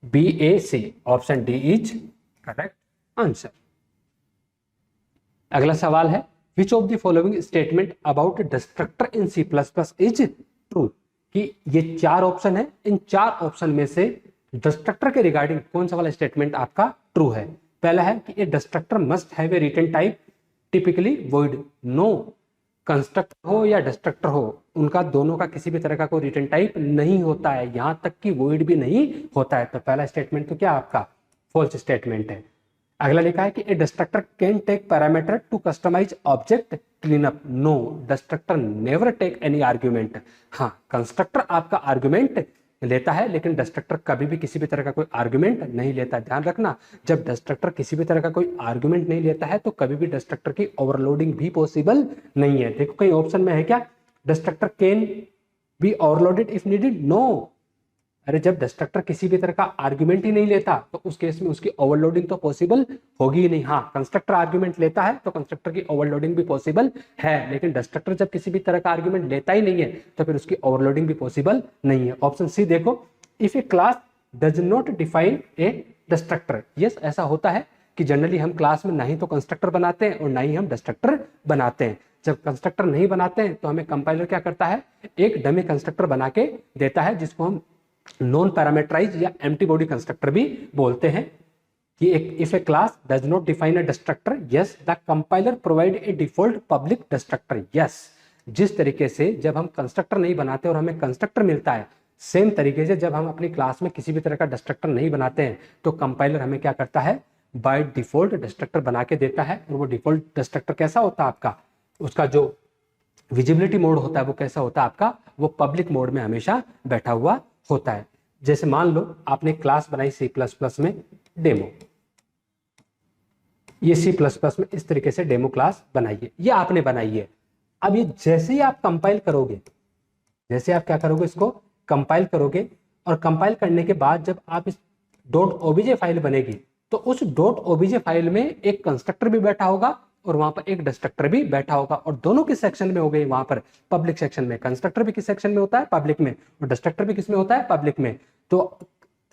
BAC, option D is correct answer. अगला सवाल है which of the following statement about destructor in C++ is true, कि ये चार ऑप्शन है, इन चार ऑप्शन में से डिस्ट्रक्टर के रिगार्डिंग कौन सा वाला स्टेटमेंट आपका ट्रू है। पहला है कि a destructor must have a return type typically void. No, constructor हो या डिस्ट्रक्टर हो, उनका दोनों का किसी भी तरह का कोई रिटन टाइप नहीं होता है, यहां तक कि वॉइड भी नहीं होता है। तो पहला स्टेटमेंट तो क्या आपका फॉल्स स्टेटमेंट है। अगला लिखा है कि a destructor can take parameter to customize object cleanup. No, destructor never take any argument. हाँ, कंस्ट्रक्टर आपका आर्ग्यूमेंट लेता है, लेकिन डिस्ट्रक्टर कभी भी किसी भी तरह का कोई आर्ग्यूमेंट नहीं लेता। ध्यान रखना, जब डिस्ट्रक्टर किसी भी तरह का कोई आर्ग्यूमेंट नहीं लेता है तो कभी भी डिस्ट्रक्टर की ओवरलोडिंग भी पॉसिबल नहीं है। देखो कहीं ऑप्शन में है क्या, destructor can be overloaded if needed? No. अरे जब डिस्ट्रक्टर किसी भी तरह का आर्ग्यूमेंट ही नहीं लेता तो उस केस में उसकी ओवरलोडिंग तो पॉसिबल होगी ही नहीं। हाँ, कंस्ट्रक्टर आर्ग्यूमेंट लेता है तो कंस्ट्रक्टर की ओवरलोडिंग भी पॉसिबल है, लेकिन डिस्ट्रक्टर जब किसी भी तरह का आर्ग्यूमेंट लेता ही नहीं है तो फिर उसकी ओवरलोडिंग भी पॉसिबल नहीं है। ऑप्शन सी देखो, if A class does not define a destructor. Yes, ऐसा होता है कि जनरली हम क्लास में ना ही तो कंस्ट्रक्टर बनाते हैं और ना ही हम डिस्ट्रक्टर बनाते हैं। जब कंस्ट्रक्टर नहीं बनाते हैं तो हमें कंपाइलर क्या करता है, एक डमी कंस्ट्रक्टर बना के देता है जिसको हम नॉन पैरामीटराइज या एम्प्टी बॉडी कंस्ट्रक्टर भी बोलते हैं। कि if A class does not define a destructor, yes the compiler provide a default public destructor. Yes, जिस तरीके से जब हम कंस्ट्रक्टर नहीं बनाते और हमें कंस्ट्रक्टर मिलता है, सेम तरीके से जब हम अपनी क्लास में किसी भी तरह का डिस्ट्रक्टर नहीं बनाते हैं तो कंपाइलर हमें क्या करता है, बाय डिफॉल्ट डिस्ट्रक्टर बना के देता है। और वो डिफॉल्ट डिस्ट्रक्टर कैसा होता है आपका, उसका जो विजिबिलिटी मोड होता है वो कैसा होता है आपका, वो पब्लिक मोड में हमेशा बैठा हुआ होता है। जैसे मान लो आपने क्लास बनाई C++ में डेमो, ये C++ में इस तरीके से डेमो क्लास बनाई है, ये आपने बनाई है। अब ये जैसे ही आप कंपाइल करोगे, जैसे आप क्या करोगे, इसको कंपाइल करोगे और कंपाइल करने के बाद जब आप इस .obj फाइल बनेगी तो उस .obj फाइल में एक कंस्ट्रक्टर भी बैठा होगा और वहां पर एक डिस्ट्रक्टर भी बैठा होगा, और दोनों किस सेक्शन में हो गए, वहां पर पब्लिक सेक्शन में। कंस्ट्रक्टर भी किस सेक्शन में होता है, पब्लिक में, और डिस्ट्रक्टर भी किस में होता है, पब्लिक में। तो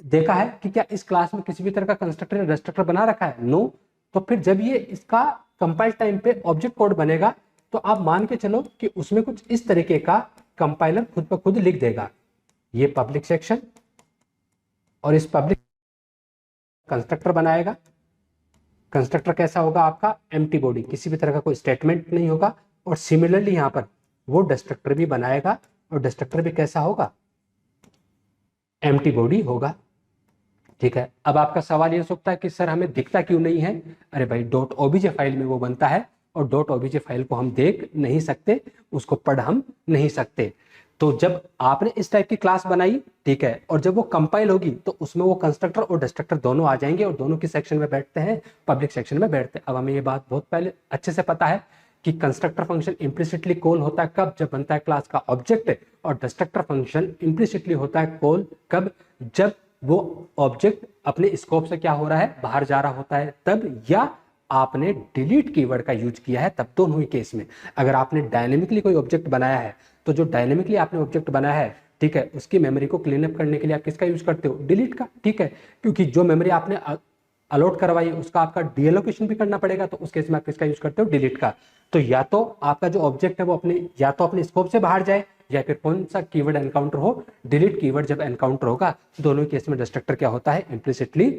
देखा है कि क्या इस क्लास में किसी भी तरह का कंस्ट्रक्टर या डिस्ट्रक्टर बना रखा है? नो। तो फिर जब ये इसका कंपाइल टाइम पे ऑब्जेक्ट कोड बनेगा तो आप मान के चलो कि उसमें कुछ इस तरीके का कंपाइलर खुद ब खुद लिख देगा, ये पब्लिक सेक्शन और इस पब्लिक कंस्ट्रक्टर बनाएगा। कंस्ट्रक्टर कैसा होगा आपका, एम्प्टी बॉडी, किसी भी तरह का कोई स्टेटमेंट नहीं होगा। और सिमिलरली यहां पर वो डिस्ट्रक्टर भी बनाएगा और डिस्ट्रक्टर भी कैसा होगा, एम्प्टी बॉडी होगा। ठीक है, अब आपका सवाल ये हो सकता है कि सर हमें दिखता क्यों नहीं है? अरे भाई .obj फाइल में वो बनता है और .obj फाइल को हम देख नहीं सकते, उसको पढ़ हम नहीं सकते। तो जब आपने इस टाइप की क्लास बनाई, ठीक है, और जब वो कंपाइल होगी तो उसमें वो कंस्ट्रक्टर और डिस्ट्रक्टर दोनों आ जाएंगे और दोनों किस सेक्शन में बैठते हैं, पब्लिक सेक्शन में बैठते हैं। अब हमें ये बात बहुत पहले अच्छे से पता है कि कंस्ट्रक्टर फंक्शन इम्प्लिसिटली कॉल होता है कब, जब बनता है क्लास का ऑब्जेक्ट, और डिस्ट्रक्टर फंक्शन इम्प्लिसिटली होता है कॉल कब, जब वो ऑब्जेक्ट अपने स्कोप से क्या हो रहा है, बाहर जा रहा होता है तब, या आपने डिलीट कीवर्ड का यूज किया है तब। दोनों ही केस में अगर आपने डायनेमिकली कोई ऑब्जेक्ट बनाया है तो जो डायनेमिकली आपने ऑब्जेक्ट बनाया है, ठीक है, उसकी मेमोरी को क्लीन अप करने के लिए आप किसका यूज करते हो, डिलीट का। ठीक है, क्योंकि जो मेमोरी आपने अलॉट करवाई है उसका आपका डीएलोकेशन भी करना पड़ेगा, तो उस केस में आप किसका यूज करते हो, डिलीट का। तो या तो आपका जो ऑब्जेक्ट है वो अपने या तो अपने स्कोप से बाहर जाए, या फिर कौन सा कीवर्ड एनकाउंटर हो, डिलीट कीवर्ड जब एनकाउंटर होगा दोनों केस में डिस्ट्रक्टर क्या होता है, इम्प्लिसिटली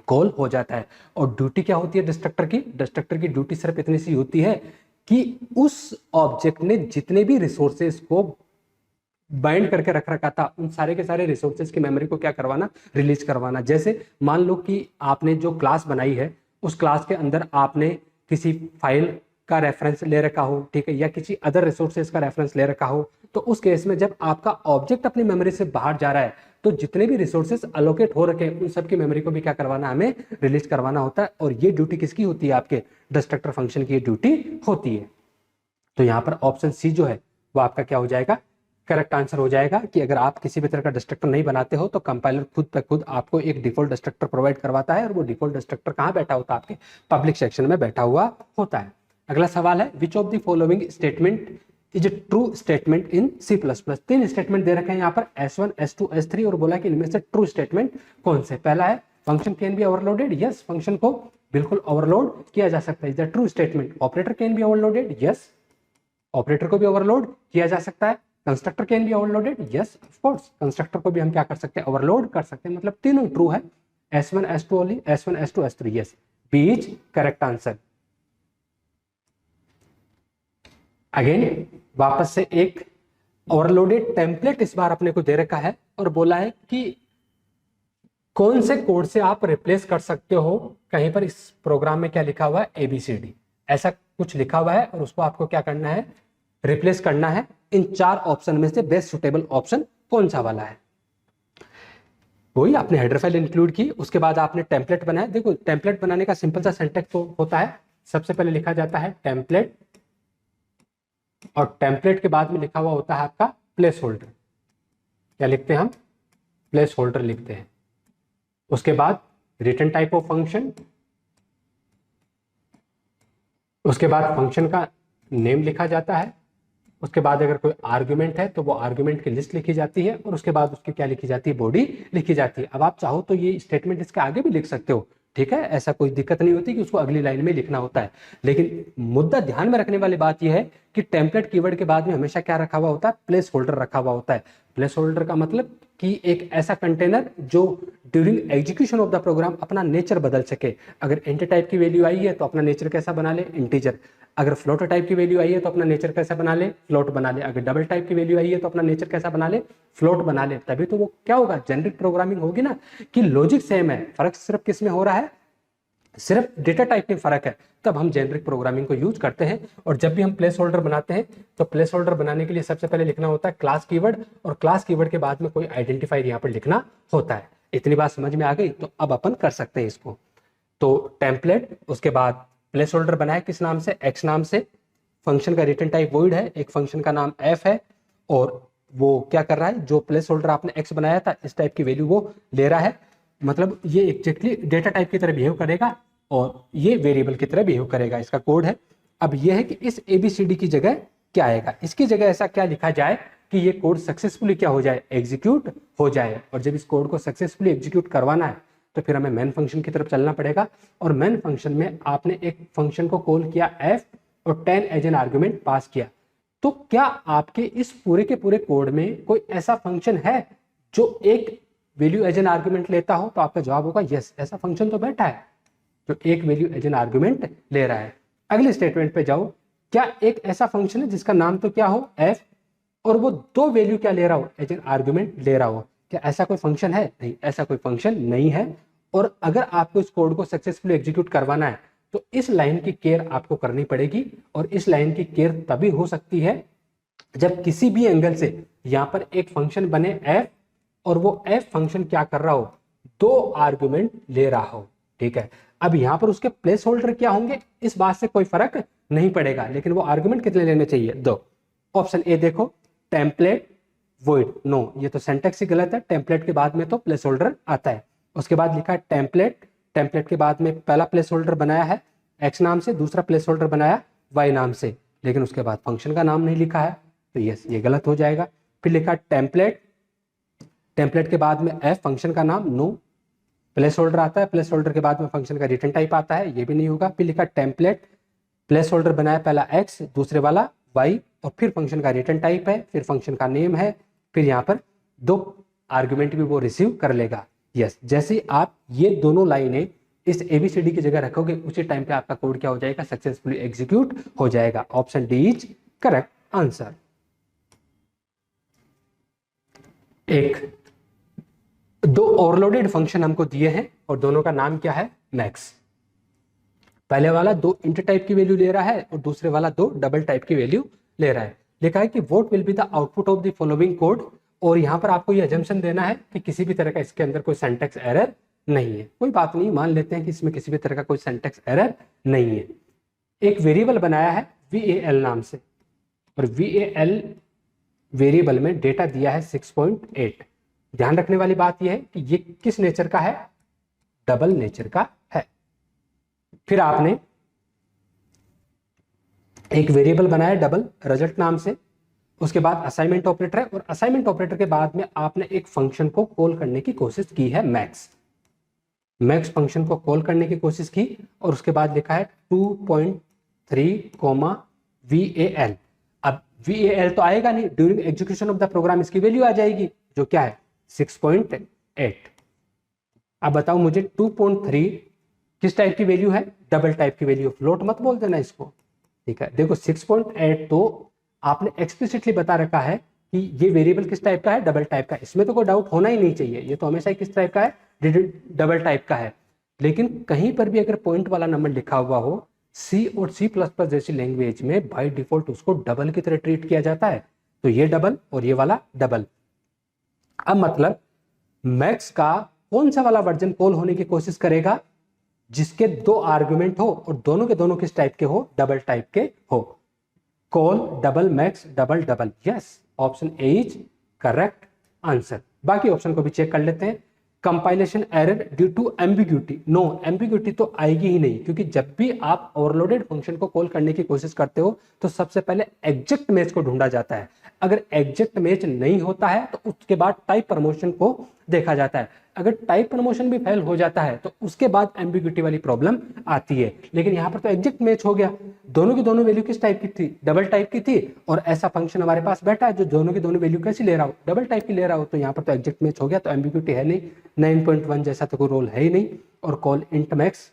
कॉल हो जाता है। और ड्यूटी क्या होती है डिस्ट्रक्टर की, डिस्ट्रक्टर की ड्यूटी सिर्फ इतनी सी होती है कि उस ऑब्जेक्ट ने जितने भी रिसोर्सेज को बाइंड करके रख रखा था उन सारे के सारे रिसोर्सेज की मेमोरी को क्या करवाना, रिलीज करवाना। जैसे मान लो कि आपने जो क्लास बनाई है उस क्लास के अंदर आपने किसी फाइल का रेफरेंस ले रखा हो, ठीक है, या किसी अदर रिसोर्सेज का रेफरेंस ले रखा हो, तो उस केस में जब आपका ऑब्जेक्ट अपनी मेमोरी से बाहर जा रहा है तो जितने भी रिसोर्सेज अलोकेट हो रखे हैं उन सब की मेमोरी को भी क्या करवाना, हमें रिलीज करवाना होता है। और ये ड्यूटी किसकी होती है, आपके डिस्ट्रक्टर फंक्शन की ड्यूटी होती है। तो यहाँ पर ऑप्शन सी जो है वो आपका क्या हो जाएगा, करेक्ट आंसर हो जाएगा कि अगर आप किसी भी तरह का डिस्ट्रक्टर नहीं बनाते हो तो कंपाइलर खुद पे खुद आपको एक डिफॉल्ट डिस्ट्रक्टर प्रोवाइड करवाता है, और वो डिफॉल्ट डिस्ट्रक्टर कहाँ बैठा होता है, आपके पब्लिक सेक्शन में बैठा हुआ होता है। अगला सवाल है, which of the following statement is a true statement in C++। तीन स्टेटमेंट दे रखे हैं यहाँ पर S1, S2, S3, और बोला कि इनमें से ट्रू स्टेटमेंट कौन से। पहला है function can be overloaded, yes, function को बिल्कुल ओवरलोड किया जा सकता है, is the true statement. Operator can be overloaded, yes, operator को भी ओवरलोड किया जा सकता है। Constructor can be overloaded, yes of course, constructor को भी हम क्या कर सकते हैं, ओवरलोड कर सकते हैं। मतलब तीनों ट्रू है, S1, S2 only, S1, S2, S3, yes. B is correct answer. Again वापस से एक ओवरलोडेड टेम्पलेट इस बार अपने को दे रखा है और बोला है कि कौन से कोड से आप रिप्लेस कर सकते हो। कहीं पर इस प्रोग्राम में क्या लिखा हुआ है, एबीसीडी ऐसा कुछ लिखा हुआ है और उसको आपको क्या करना है, रिप्लेस करना है। इन 4 ऑप्शन में से बेस्ट सुटेबल ऑप्शन कौन सा वाला है। वही आपने हेडर फाइल इंक्लूड की, उसके बाद आपने टेम्पलेट बनाया। देखो टेम्पलेट बनाने का सिंपल सा सिंटैक्स तो होता है, सबसे पहले लिखा जाता है टेम्पलेट और टेम्पलेट के बाद में लिखा हुआ होता है आपका प्लेस होल्डर। क्या लिखते हैं हम, प्लेस होल्डर लिखते हैं। उसके बाद रिटर्न टाइप ऑफ फंक्शन, उसके बाद फंक्शन का नेम लिखा जाता है। उसके बाद अगर कोई आर्गुमेंट है तो वो आर्गुमेंट की लिस्ट लिखी जाती है और उसके बाद उसकी क्या लिखी जाती है, बॉडी लिखी जाती है। अब आप चाहो तो ये स्टेटमेंट इसके आगे भी लिख सकते हो, ठीक है, ऐसा कोई दिक्कत नहीं होती कि उसको अगली लाइन में लिखना होता है। लेकिन मुद्दा ध्यान में रखने वाली बात यह है कि टेम्पलेट कीवर्ड के बाद में हमेशा क्या रखा हुआ होता है, प्लेस होल्डर रखा हुआ होता है। प्लेस होल्डर का मतलब कि एक ऐसा कंटेनर जो during execution of the program अपना नेचर बदल सके। अगर इंट टाइप की वैल्यू आई है तो अपना नेचर कैसा बना ले, इंटीजर। अगर फ्लोट टाइप की वैल्यू आई है तो अपना नेचर कैसा बना ले, फ्लोट बना ले। अगर डबल टाइप की वैल्यू आई है तो अपना नेचर कैसा बना ले, फ्लोट बना ले। तभी तो वो क्या होगा, जेनरिक प्रोग्रामिंग होगी ना, कि लॉजिक सेम है, फर्क सिर्फ किस में हो रहा है, सिर्फ डेटा टाइप में फर्क है। तब हम जेनरिक प्रोग्रामिंग को यूज करते हैं। और जब भी हम प्लेस होल्डर बनाते हैं तो प्लेस होल्डर बनाने के लिए सबसे पहले लिखना होता है क्लास कीवर्ड और क्लास कीवर्ड के बाद में कोई आइडेंटिफायर यहाँ पर लिखना होता है। इतनी बात समझ में आ गई, तो अब अपन कर सकते हैं इसको। तो टेम्पलेट, उसके बाद प्लेस होल्डर बनाया किस नाम से, एक्स नाम से। फंक्शन का रिटर्न टाइप वॉइड है, एक फंक्शन का नाम एफ है और वो क्या कर रहा है, जो प्लेस होल्डर आपने एक्स बनाया था इस टाइप की वैल्यू वो ले रहा है। मतलब ये एग्जैक्टली डेटा टाइप की तरह बिहेव करेगा और ये वेरिएबल की तरह बिहेव करेगा, इसका कोड है। अब ये है कि इस एबीसीडी की जगह क्या आएगा, इसकी जगह ऐसा क्या लिखा जाए कि ये कोड सक्सेसफुली क्या हो जाए, एग्जीक्यूट हो जाए। और जब इस कोड को सक्सेसफुली एग्जीक्यूट करवाना है तो फिर हमें मेन फंक्शन की तरफ चलना पड़ेगा। और मेन फंक्शन में आपने एक फंक्शन को कॉल किया एफ और 10 एज एन आर्गुमेंट पास किया। तो क्या आपके इस पूरे के पूरे कोड में कोई ऐसा फंक्शन है जो एक वैल्यू एज एन आर्गुमेंट लेता हो? तो आपका जवाब होगा यस, ऐसा फंक्शन तो बैठा है जो एक वैल्यू एज एन आर्गुमेंट ले रहा है। अगले स्टेटमेंट पे जाओ, क्या एक ऐसा फंक्शन है जिसका नाम तो क्या हो, एफ, और वो 2 वैल्यू क्या ले रहा हो, एज एन आर्गुमेंट ले रहा हो? क्या ऐसा कोई फंक्शन है? नहीं, ऐसा कोई फंक्शन नहीं है। और अगर आपको इस कोड को सक्सेसफुली एग्जीक्यूट करवाना है तो इस लाइन की केयर आपको करनी पड़ेगी। और इस लाइन की केयर तभी हो सकती है जब किसी भी एंगल से यहाँ पर एक फंक्शन बने एफ और वो एफ फंक्शन क्या कर रहा हो, 2 आर्गुमेंट ले रहा हो, ठीक है। अब यहाँ पर उसके प्लेस होल्डर क्या होंगे इस बात से कोई फर्क नहीं पड़ेगा, लेकिन वो आर्गुमेंट कितने लेने चाहिए, 2। ऑप्शन ए देखो, टेम्पलेट वॉइड, नो ये तो सिंटैक्स ही गलत है, टेम्पलेट के बाद में तो प्लेस होल्डर आता है। उसके बाद लिखा है टेम्पलेट, टेम्पलेट के बाद में पहला प्लेस होल्डर बनाया है एक्स नाम से, दूसरा प्लेस होल्डर बनाया वाई नाम से, लेकिन उसके बाद फंक्शन का नाम नहीं लिखा है, तो यस ये गलत हो जाएगा। फिर लिखा टेम्पलेट, टेम्पलेट के बाद में एफ फंक्शन का नाम, नो, प्लेस होल्डर आता है, प्लेस होल्डर के बाद में फंक्शन का रिटर्न टाइप आता है, ये भी नहीं होगा। फिर लिखा टेम्पलेट, प्लेस होल्डर बनाया पहला एक्स दूसरे वाला वाई और फिर फंक्शन का रिटर्न टाइप है, फिर फंक्शन का नेम है, फिर यहाँ पर 2 आर्गुमेंट भी वो रिसीव कर लेगा। यस, जैसे ही आप ये दोनों लाइनें इस एबीसीडी की जगह रखोगे उसी टाइम पे आपका कोड क्या हो जाएगा, सक्सेसफुली एग्जीक्यूट हो जाएगा। Option D is correct answer. एक 2 ओवरलोडेड फंक्शन हमको दिए हैं और दोनों का नाम क्या है, मैक्स। पहले वाला 2 इंट टाइप की वैल्यू ले रहा है और दूसरे वाला 2 डबल टाइप की वैल्यू ले रहा है। लिखा है कि what will be the output of the following code, और यहाँ पर आपको ये अजम्पशन देना है कि किसी भी तरह का इसके अंदर कोई सिंटैक्स एरर नहीं है। कोई बात नहीं, मान लेते हैं कि इसमें किसी भी तरह का कोई सिंटैक्स एरर नहीं है। एक वेरिएबल बनाया है VAL नाम से और VAL वेरिएबल में डेटा दिया है 6.8। ध्यान रखने वाली बात यह है कि ये किस नेचर का है, डबल नेचर का है। फिर आपने एक वेरिएबल बनाया डबल रिजल्ट नाम से, उसके बाद असाइनमेंट ऑपरेटर है और असाइनमेंट ऑपरेटर के बाद में आपने एक फंक्शन को कॉल करने की कोशिश की है, मैक्स। मैक्स फंक्शन को कॉल करने की कोशिश की और उसके बाद लिखा है 2.3 VAL। अब VAL तो आएगा नहीं, during execution of the program इसकी वैल्यू आ जाएगी जो क्या है 6.8। अब बताओ मुझे 2.3 किस टाइप की वैल्यू है, डबल टाइप की वैल्यू, फ्लोट मत बोल देना इसको, ठीक है। देखो 6.8 तो आपने एक्सप्लिसिटली बता रखा है कि ये वेरिएबल किस टाइप का है, डबल टाइप का, इसमें तो कोई डाउट होना ही नहीं चाहिए, ये तो हमेशा ही किस टाइप का है, डबल टाइप का है। लेकिन कहीं पर भी अगर पॉइंट वाला नंबर लिखा हुआ हो, सी और सी प्लस प्लस जैसी लैंग्वेज में बाय डिफॉल्ट उसको डबल की तरह ट्रीट किया जाता है, तो ये डबल और ये वाला डबल। अब मतलब मैक्स का कौन सा वाला वर्जन कॉल होने की कोशिश करेगा, जिसके दो आर्गुमेंट हो और दोनों के दोनों किस टाइप के हो, डबल टाइप के हो। Call double max double double, yes, option A is correct answer. बाकी ऑप्शन को भी चेक कर लेते हैं। Compilation error due to ambiguity, no, ambiguity तो आएगी ही नहीं, क्योंकि जब भी आप ओवरलोडेड फंक्शन को कॉल करने की कोशिश करते हो तो सबसे पहले एग्जैक्ट मैच को ढूंढा जाता है। अगर एग्जैक्ट मैच नहीं होता है तो उसके बाद टाइप प्रमोशन को देखा जाता है। अगर टाइप प्रमोशन भी फेल हो जाता है तो उसके बाद एम्बिग्यूटी वाली प्रॉब्लम आती है। लेकिन यहाँ पर तो एग्जैक्ट मैच हो गया, दोनों की दोनों वैल्यू किस टाइप की थी, डबल टाइप की थी, और ऐसा फंक्शन हमारे पास बैठा है जो दोनों की दोनों वैल्यू कैसी ले रहा हो, डबल टाइप की ले रहा हो, तो यहाँ पर तो एग्जैक्ट मैच हो गया, तो एम्बिग्यूटी है नहीं, 9.1 जैसा तो कोई रोल है ही नहीं, और call int max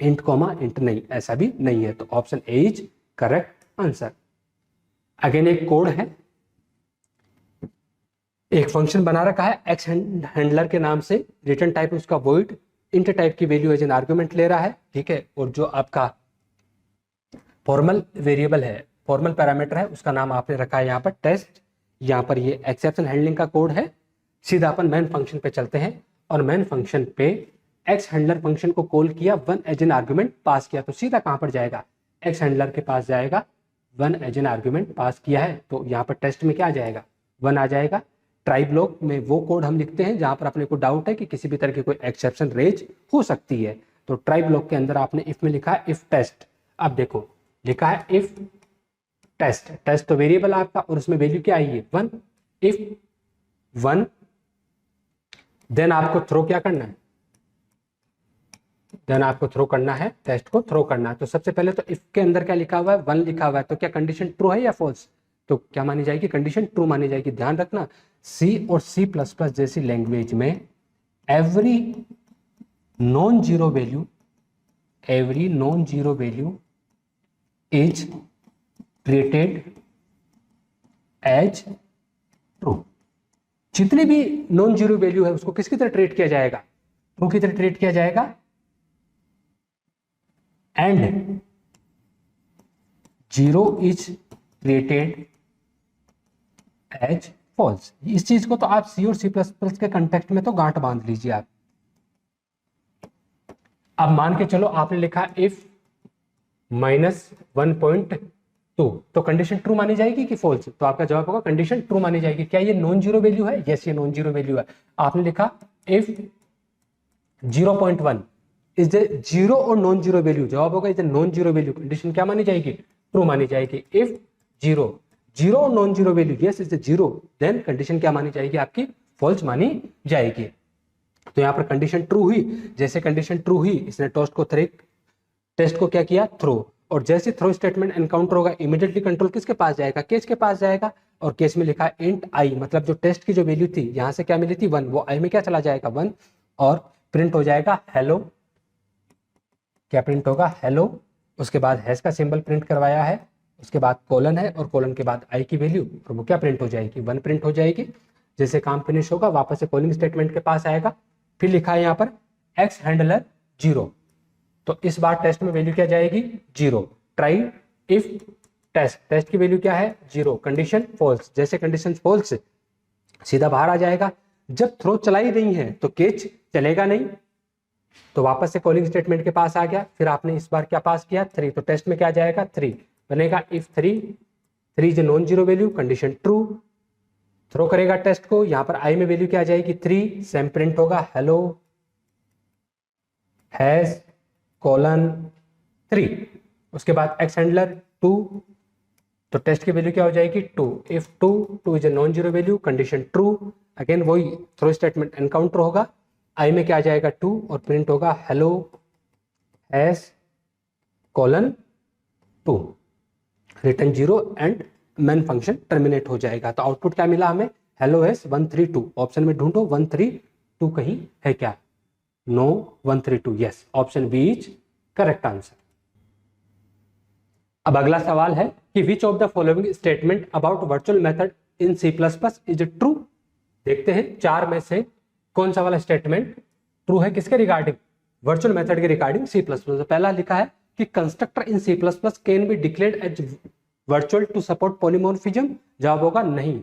int comma int नहीं, ऐसा भी नहीं है, तो option A is correct answer. Again एक कोड है, एक फंक्शन बना रखा है एक्स हैंडलर के नाम से, रिटर्न टाइप उसका वॉइड, इंट टाइप की वैल्यू एज एन आर्गुमेंट ले रहा है, ठीक है, और जो आपका फॉर्मल वेरिएबल है, फॉर्मल पैरामीटर है, उसका नाम आपने रखा है यहाँ पर टेस्ट। यहाँ पर ये एक्सेप्शन हैंडलिंग का कोड है। सीधा अपन मेन फंक्शन पे चलते हैं, और मेन फंक्शन पे एक्स हैंडलर फंक्शन को कॉल किया, वन एज एन आर्गुमेंट पास किया, तो सीधा कहाँ पर जाएगा, एक्स हैंडलर के पास जाएगा, वन एज एन आर्गुमेंट पास किया है, तो यहाँ पर टेस्ट में क्या आ जाएगा, वन आ जाएगा। ट्राई ब्लॉक में वो कोड हम लिखते हैं जहां पर अपने को डाउट है कि किसी भी तरह की कोई एक्सेप्शन रेज हो सकती है, तो ट्राई ब्लॉक के अंदर आपने इफ में लिखा है इफ टेस्ट। अब देखो लिखा है इफ टेस्ट, टेस्ट तो वेरिएबल आपका, और उसमें वैल्यू क्या आई है, वन, इफ वन, देन आपको थ्रो क्या करना है, देन आपको थ्रो करना है, टेस्ट को थ्रो करना है। तो सबसे पहले तो इफ के अंदर क्या लिखा हुआ है, वन लिखा हुआ है, तो क्या कंडीशन ट्रू है या फॉल्स, तो क्या मानी जाएगी, कंडीशन ट्रू मानी जाएगी। ध्यान रखना सी और सी प्लस प्लस जैसी लैंग्वेज में every non zero value, every non zero value is treated as true. जितनी भी नॉन जीरो वैल्यू है उसको किसकी तरह ट्रीट किया जाएगा, ट्रू की तरह ट्रीट किया जाएगा, and zero is treated as false. इस चीज को तो आप सी और सी प्लस प्लस के कंटेक्स्ट में तो गांठ बांध लीजिए आप। अब मान के चलो आपने लिखा इफ -1.2, तो कंडीशन ट्रू मानी जाएगी कि फॉल्स, तो आपका जवाब होगा कंडीशन ट्रू मानी जाएगी। क्या ये नॉन जीरो वैल्यू है, यस ये नॉन जीरो वैल्यू है। आपने लिखा इफ 0.1 इज द जीरो और नॉन जीरो वैल्यू, जवाब होगा is the non zero value, condition क्या मानी जाएगी, ट्रू मानी जाएगी। इफ जीरो, जीरो और non zero value, yes is the zero, then condition क्या मानी जाएगी आपकी, फॉल्स मानी जाएगी। तो यहाँ पर कंडीशन ट्रू हुई, जैसे कंडीशन ट्रू हुई इसने टेस्ट को क्या किया, थ्रो, और जैसे थ्रो स्टेटमेंट एनकाउंटर होगा इमीडिएटली कंट्रोल किसके पास जाएगा, केस के पास जाएगा, और केस में लिखा इंट आई, मतलब जो टेस्ट की जो वैल्यू थी यहाँ से क्या मिली थी, वन, वो आई में क्या चला जाएगा, वन, और प्रिंट हो जाएगा हेलो, क्या प्रिंट होगा, हेलो, उसके बाद हैश का सिंबल प्रिंट करवाया है, उसके बाद कोलन है, और कोलन के बाद आई की वैल्यू, और वो क्या प्रिंट हो जाएगी, वन प्रिंट हो जाएगी। जैसे काम फिनिश होगा वापस से कॉलिंग स्टेटमेंट के पास आएगा, फिर लिखा है यहाँ पर एक्स हैंडलर जीरो, तो इस बार टेस्ट में वैल्यू क्या जाएगी, zero. Try if test, test की वैल्यू क्या है, जीरो, कंडीशन फॉल्स, जैसे कंडीशन फॉल्स सीधा बाहर आ जाएगा। जब थ्रो चलाई नहीं है तो केच चलेगा नहीं, तो वापस से कॉलिंग स्टेटमेंट के पास आ गया, फिर आपने इस बार क्या पास किया, थ्री, तो टेस्ट में क्या जाएगा, थ्री बनेगा। If three, three is non zero value, condition true, throw करेगा टेस्ट को, यहां पर आई में वैल्यू क्या आ जाएगी, थ्री, सेम प्रिंट होगा हेलो हैज कोलन थ्री, उसके बाद एक्स हैंडलर टू, तो टेस्ट की वैल्यू क्या हो जाएगी, two. If two, two is a non zero value, condition true, again वही थ्रो स्टेटमेंट एनकाउंटर होगा, आई में क्या आ जाएगा, टू, और प्रिंट होगा hello has colon to, return zero, and main function terminate हो जाएगा। तो आउटपुट क्या मिला हमें, हेलो हैज 132, ऑप्शन में ढूंढो 132 कहीं है क्या, no 132, yes, option B is correct answer. अब अगला सवाल है कि which of the following statement about virtual method in C plus plus is true. देखते हैं चार में से कौन सा वाला स्टेटमेंट ट्रू है, किसके रिगार्डिंग, वर्चुअल मेथड के रिगार्डिंग सी प्लस प्लस। पहला लिखा है कि constructor in C plus plus can be declared as virtual to support polymorphism. जवाब होगा नहीं,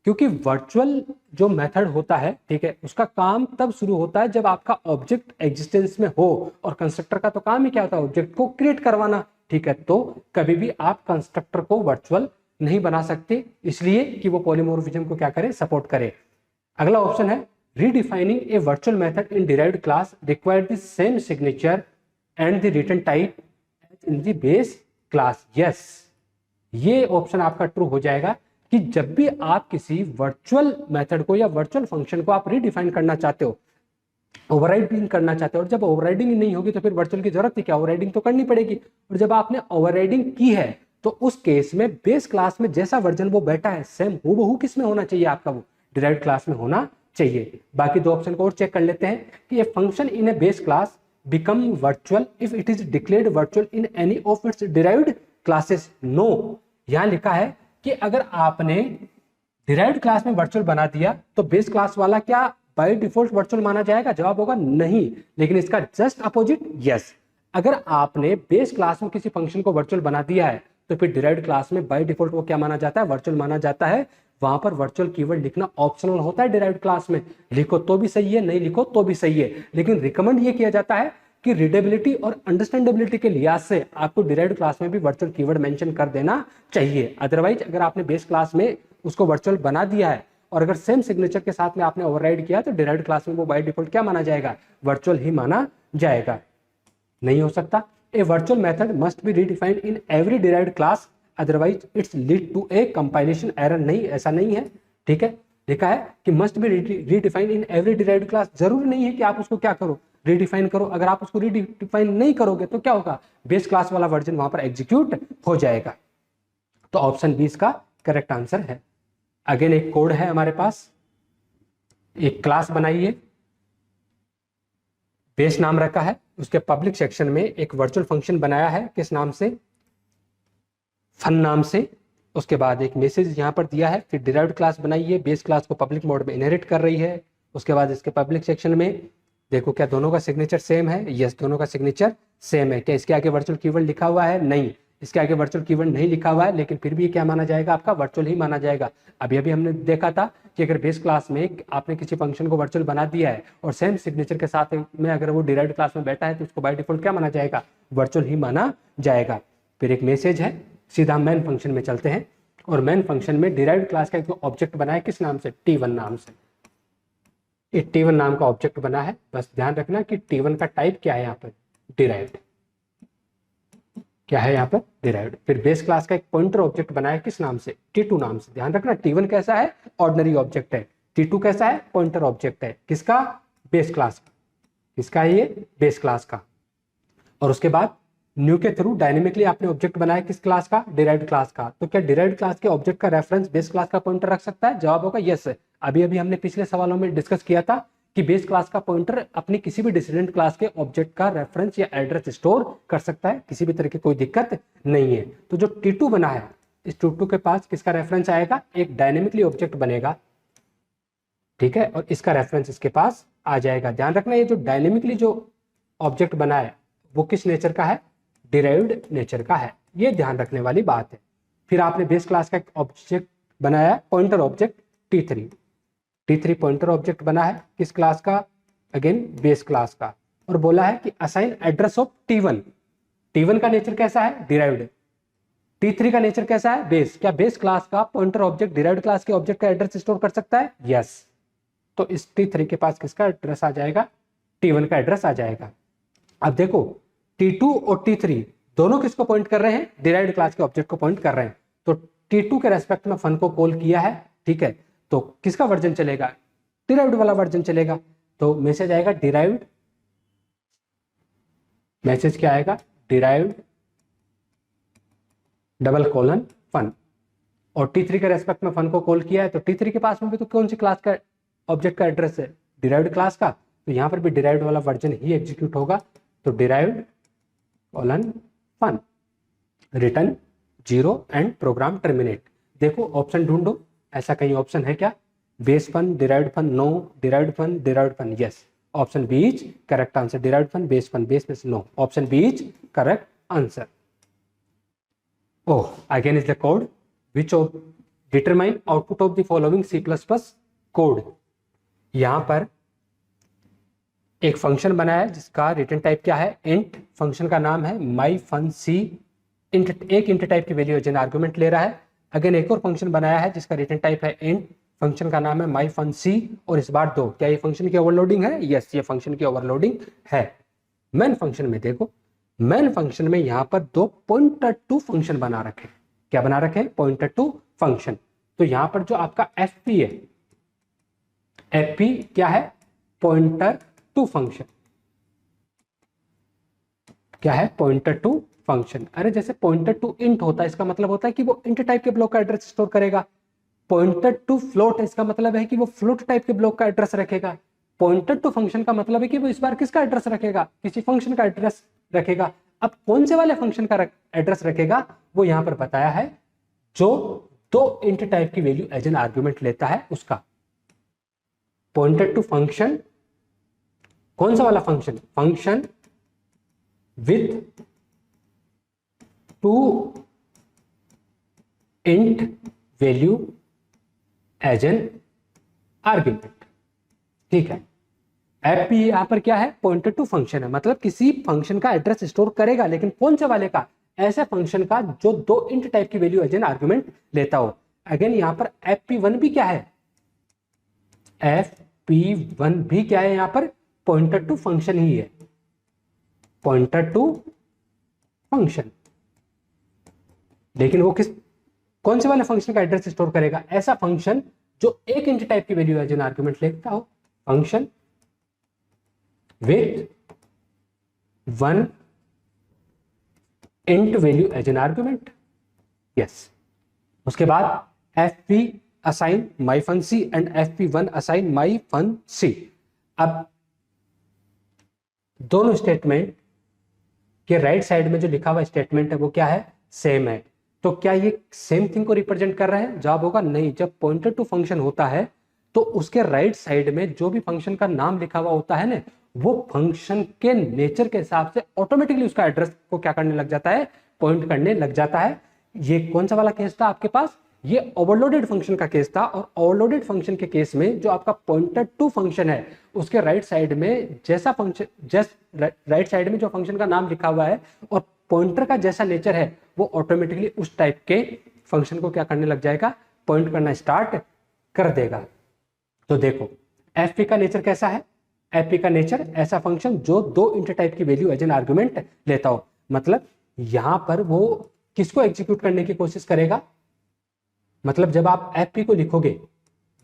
क्योंकि वर्चुअल जो मेथड होता है, ठीक है, उसका काम तब शुरू होता है जब आपका ऑब्जेक्ट एग्जिस्टेंस में हो, और कंस्ट्रक्टर का तो काम ही क्या होता है, ऑब्जेक्ट को क्रिएट करवाना, ठीक है। तो कभी भी आप कंस्ट्रक्टर को वर्चुअल नहीं बना सकते, इसलिए कि वो पॉलीमॉर्फिज्म को क्या करे, सपोर्ट करे। अगला ऑप्शन है redefining a virtual method in derived class required the same signature and the return type as in the base class, yes, ये ऑप्शन आपका ट्रू हो जाएगा कि जब भी आप किसी वर्चुअल मेथड को या वर्चुअल फंक्शन को आप रीडिफाइन करना चाहते हो, ओवरराइडिंग करना चाहते हो, और जब ओवरराइडिंग नहीं होगी तो फिर वर्चुअल की जरूरत है क्या, ओवरराइडिंग तो करनी पड़ेगी। और जब आपने ओवरराइडिंग की है तो उस केस में बेस क्लास में जैसा वर्जन वो बैठा है सेम हूबहू किस में होना चाहिए, आपका वो डिराइव्ड क्लास में होना चाहिए। बाकी दो ऑप्शन को और चेक कर लेते हैं कि ये function in a base class become virtual if it is declared virtual in any of its derived classes. No, यहां लिखा है कि अगर आपने डिराइव्ड क्लास में वर्चुअल बना दिया तो बेस क्लास वाला क्या बाय डिफॉल्ट वर्चुअल माना जाएगा, जवाब होगा नहीं। लेकिन इसका जस्ट अपोजिट यस, अगर आपने बेस क्लास में किसी फंक्शन को वर्चुअल बना दिया है तो फिर डिराइव्ड क्लास में बाय डिफॉल्ट वो क्या माना जाता है, वर्चुअल माना जाता है। वहां पर वर्चुअल कीवर्ड लिखना ऑप्शनल होता है डिराइव्ड क्लास में, लिखो तो भी सही है, नहीं लिखो तो भी सही है, लेकिन रिकमेंड ये किया जाता है कि रीडेबिलिटी और अंडरस्टैंडेबिलिटी के लिहाज से आपको डिराइव्ड क्लास में भी वर्चुअल कीवर्ड मेंशन कर देना चाहिए। अदरवाइज अगर आपने बेस क्लास में उसको वर्चुअल बना दिया है और अगर सेम सिग्नेचर के साथ में आपने ओवरराइड किया तो डिराइव्ड क्लास में वो बाय डिफॉल्ट क्या माना जाएगा, वर्चुअल ही माना जाएगा। नहीं हो सकता। A virtual method must be redefined in every derived class otherwise it's lead to a compilation error. नहीं, ऐसा नहीं है, ठीक है। लिखा है कि must be redefined in every derived class, जरूरी नहीं है कि आप उसको क्या करो, रीडिफाइन करो। अगर आप उसको रीडिफाइन नहीं करोगे तो क्या होगा, बेस क्लास वाला वर्जन वहां पर एग्जीक्यूट हो जाएगा। तो ऑप्शन 20 का करेक्ट आंसर है। अगेन एक कोड है हमारे पास, एक क्लास बनाई है, बेस नाम रखा है, उसके पब्लिक सेक्शन में एक वर्चुअल फंक्शन बनाया है, किस नाम से, फन नाम से। उसके बाद एक मैसेज यहाँ पर दिया है, फिर डिराइव्ड क्लास बनाई है, बेस क्लास को पब्लिक मोड में इनहेरिट कर रही है। उसके बाद इसके पब्लिक सेक्शन में देखो क्या दोनों का सिग्नेचर सेम है, यस दोनों का सिग्नेचर सेम है। क्या इसके आगे वर्चुअल कीवर्ड लिखा हुआ है, नहीं, इसके आगे वर्चुअल कीवर्ड नहीं लिखा हुआ है, लेकिन फिर भी क्या माना जाएगा, आपका वर्चुअल ही माना जाएगा। अभी अभी हमने देखा था कि अगर बेस क्लास में आपने किसी फंक्शन को वर्चुअल बना दिया है और सेम सिग्नेचर के साथ में अगर वो डिराइव्ड क्लास में बैठा है तो उसको बाय डिफॉल्ट क्या माना जाएगा, वर्चुअल ही माना जाएगा। फिर एक मैसेज है, सीधा मेन फंक्शन में चलते हैं, और मेन फंक्शन में डिराइव्ड क्लास का एक ऑब्जेक्ट बना है, किस नाम से, T1 नाम से। ये T1 नाम का ऑब्जेक्ट बना है, बस ध्यान रखना कि T1 का टाइप क्या है यहाँ पर, डिराइव्ड, क्या है यहाँ पर, डिराइव्ड। फिर बेस क्लास का एक पॉइंटर ऑब्जेक्ट बना है, किस नाम से, T2 नाम से। ध्यान रखना T1 कैसा है, ऑर्डिनरी ऑब्जेक्ट है, T2 कैसा है, पॉइंटर ऑब्जेक्ट है, किसका, बेस क्लास का, किसका है ये, बेस क्लास का। और उसके बाद न्यू के थ्रू डायनेमिकली आपने ऑब्जेक्ट बनाया, किस क्लास का, डिराइव्ड क्लास का। तो क्या डिराइव्ड क्लास के ऑब्जेक्ट का रेफरेंस बेस क्लास का पॉइंटर रख सकता है, जवाब होगा यस। अभी अभी हमने पिछले सवालों में डिस्कस किया था कि बेस क्लास का पॉइंटर अपनी किसी भी डिसीडेंट क्लास के ऑब्जेक्ट का रेफरेंस या एड्रेस स्टोर कर सकता है, किसी भी तरह की कोई दिक्कत नहीं है। तो जो T2 बना है, इस T2 के पास किसका रेफरेंस आएगा, एक डायनेमिकली ऑब्जेक्ट बनेगा, ठीक है, और इसका रेफरेंस इसके पास आ जाएगा। ध्यान रखना ये जो डायनेमिकली जो ऑब्जेक्ट बना है वो किस नेचर का है, डिराइव्ड नेचर का है, ये ध्यान रखने वाली बात है। फिर आपने बेस क्लास का एक ऑब्जेक्ट बनाया, pointer object T3 pointer object बना है, किस क्लास का, अगेन बेस क्लास का, और बोला है कि असाइन एड्रेस ऑफ T1 का नेचर कैसा है, डिराइव्ड, T3 का नेचर कैसा है, बेस। क्या बेस क्लास का पॉइंटर ऑब्जेक्ट डिराइव्ड क्लास के ऑब्जेक्ट का एड्रेस स्टोर कर सकता है, यस। तो इस T3 के पास किसका एड्रेस आ जाएगा, T1 का एड्रेस आ जाएगा। अब देखो T2 और T3 दोनों किसको पॉइंट कर रहे हैं, डिराइव्ड क्लास के ऑब्जेक्ट को पॉइंट कर रहे हैं। तो T2 के रेस्पेक्ट में फन को कॉल किया है, ठीक है, तो किसका वर्जन चलेगा, डिराइव्ड वाला वर्जन चलेगा। तो मैसेज आएगा डिराइव्ड, मैसेज क्या आएगा, डिराइव्ड डबल कोलन फन। और T3 के रेस्पेक्ट में फन को कॉल किया है तो T3 के पास में भी तो कौन सी क्लास का ऑब्जेक्ट का एड्रेस है, डिराइव्ड क्लास का, तो यहाँ पर भी डिराइव्ड वाला वर्जन ही एग्जीक्यूट होगा। तो derived colon fun return 0 and program terminate. देखो ऑप्शन ढूंढो, ऐसा कहीं ऑप्शन है क्या? Base fun, derived fun, no, derived fun, derived fun, yes, option B is correct answer. Derived fun, base fun, base में no, option B is correct answer. Oh, again is the code which determine output of the following C++ code। यहां पर एक function बना है जिसका return type क्या है? Int. Function का नाम है myfunc। इंट, एक इंट टाइप की वैल्यू एज आर्गुमेंट ले रहा है। अगेन एक और फंक्शन बनाया है जिसका रिटर्न टाइप है इंट। फंक्शन का नाम है myfunc और इस बार 2। क्या ये फंक्शन की ओवरलोडिंग है? यस, ये फंक्शन की ओवरलोडिंग है। मेन फंक्शन में देखो, मेन फंक्शन में यहां पर 2 पॉइंटर टू फंक्शन बना रखे। क्या बना रखे? Pointer to function. तो यहां पर जो आपका fp है, fp क्या है? Pointer to function. क्या है? Pointer to function. अरे जैसे पॉइंटर टू इंट होता है, इसका मतलब होता है कि वो इंट टाइप के ब्लॉक का एड्रेस स्टोर करेगा। पॉइंटर टू फ्लोट, इसका मतलब है कि वो फ्लोट टाइप के ब्लॉक का एड्रेस रखेगा। पॉइंटर टू फंक्शन का मतलब है कि वो इस बार किसका एड्रेस रखेगा? किसी फंक्शन का एड्रेस रखेगा। अब कौन से वाले फंक्शन का एड्रेस रखेगा वो यहां पर बताया है, जो 2 इंट टाइप की वैल्यू एज एन आर्गुमेंट लेता है उसका। पॉइंटर टू फंक्शन, कौन सा वाला function? Function with 2 int value as an argument. ठीक है, fp यहां पर क्या है? पॉइंटर टू फंक्शन है, मतलब किसी फंक्शन का एड्रेस स्टोर करेगा, लेकिन कौन से वाले का? ऐसे फंक्शन का जो 2 इंट टाइप की वैल्यू एज एन आर्गुमेंट लेता हो। अगेन यहां पर fp1 भी क्या है? fp1 भी क्या है? यहां पर पॉइंटर टू फंक्शन ही है, पॉइंटर टू फंक्शन। लेकिन वो कौन से वाले फंक्शन का एड्रेस स्टोर करेगा? ऐसा फंक्शन जो 1 इंट टाइप की वैल्यू एज एन आर्गुमेंट लेता हो। Function with 1 int value as an argument। yes, उसके बाद fp assign myfunc and fp1 assign myfunc। अब दोनों स्टेटमेंट के राइट साइड में जो लिखा हुआ स्टेटमेंट है वो क्या है? सेम है। तो क्या ये सेम थिंग को रिप्रेजेंट कर रहे हैं? जवाब होगा नहीं। जब पॉइंटर टू फंक्शन होता है तो उसके राइट साइड में जो भी फंक्शन का नाम लिखा हुआ होता है ना, वो फंक्शन के नेचर के हिसाब से ऑटोमेटिकली उसका एड्रेस को क्या करने लग जाता है? पॉइंट करने लग जाता है। ये कौन सा वाला केस था आपके पास? ये ओवरलोडेड फंक्शन का केस था। और ओवरलोडेड फंक्शन के केस में जो आपका पॉइंटर टू फंक्शन है, उसके राइट साइड में जैसा फंक्शन, राइट साइड में जो फंक्शन का नाम लिखा हुआ है और पॉइंटर का जैसा नेचर है, वो ऑटोमेटिकली उस टाइप के फंक्शन को क्या करने लग जाएगा? पॉइंट करना स्टार्ट कर देगा। तो देखो fp का नेचर कैसा है? fp का नेचर ऐसा फंक्शन जो 2 इंट टाइप की वैल्यू एज एन आर्गुमेंट लेता हो। मतलब यहां पर वो किसको एग्जीक्यूट करने की कोशिश करेगा? मतलब जब आप fp को लिखोगे,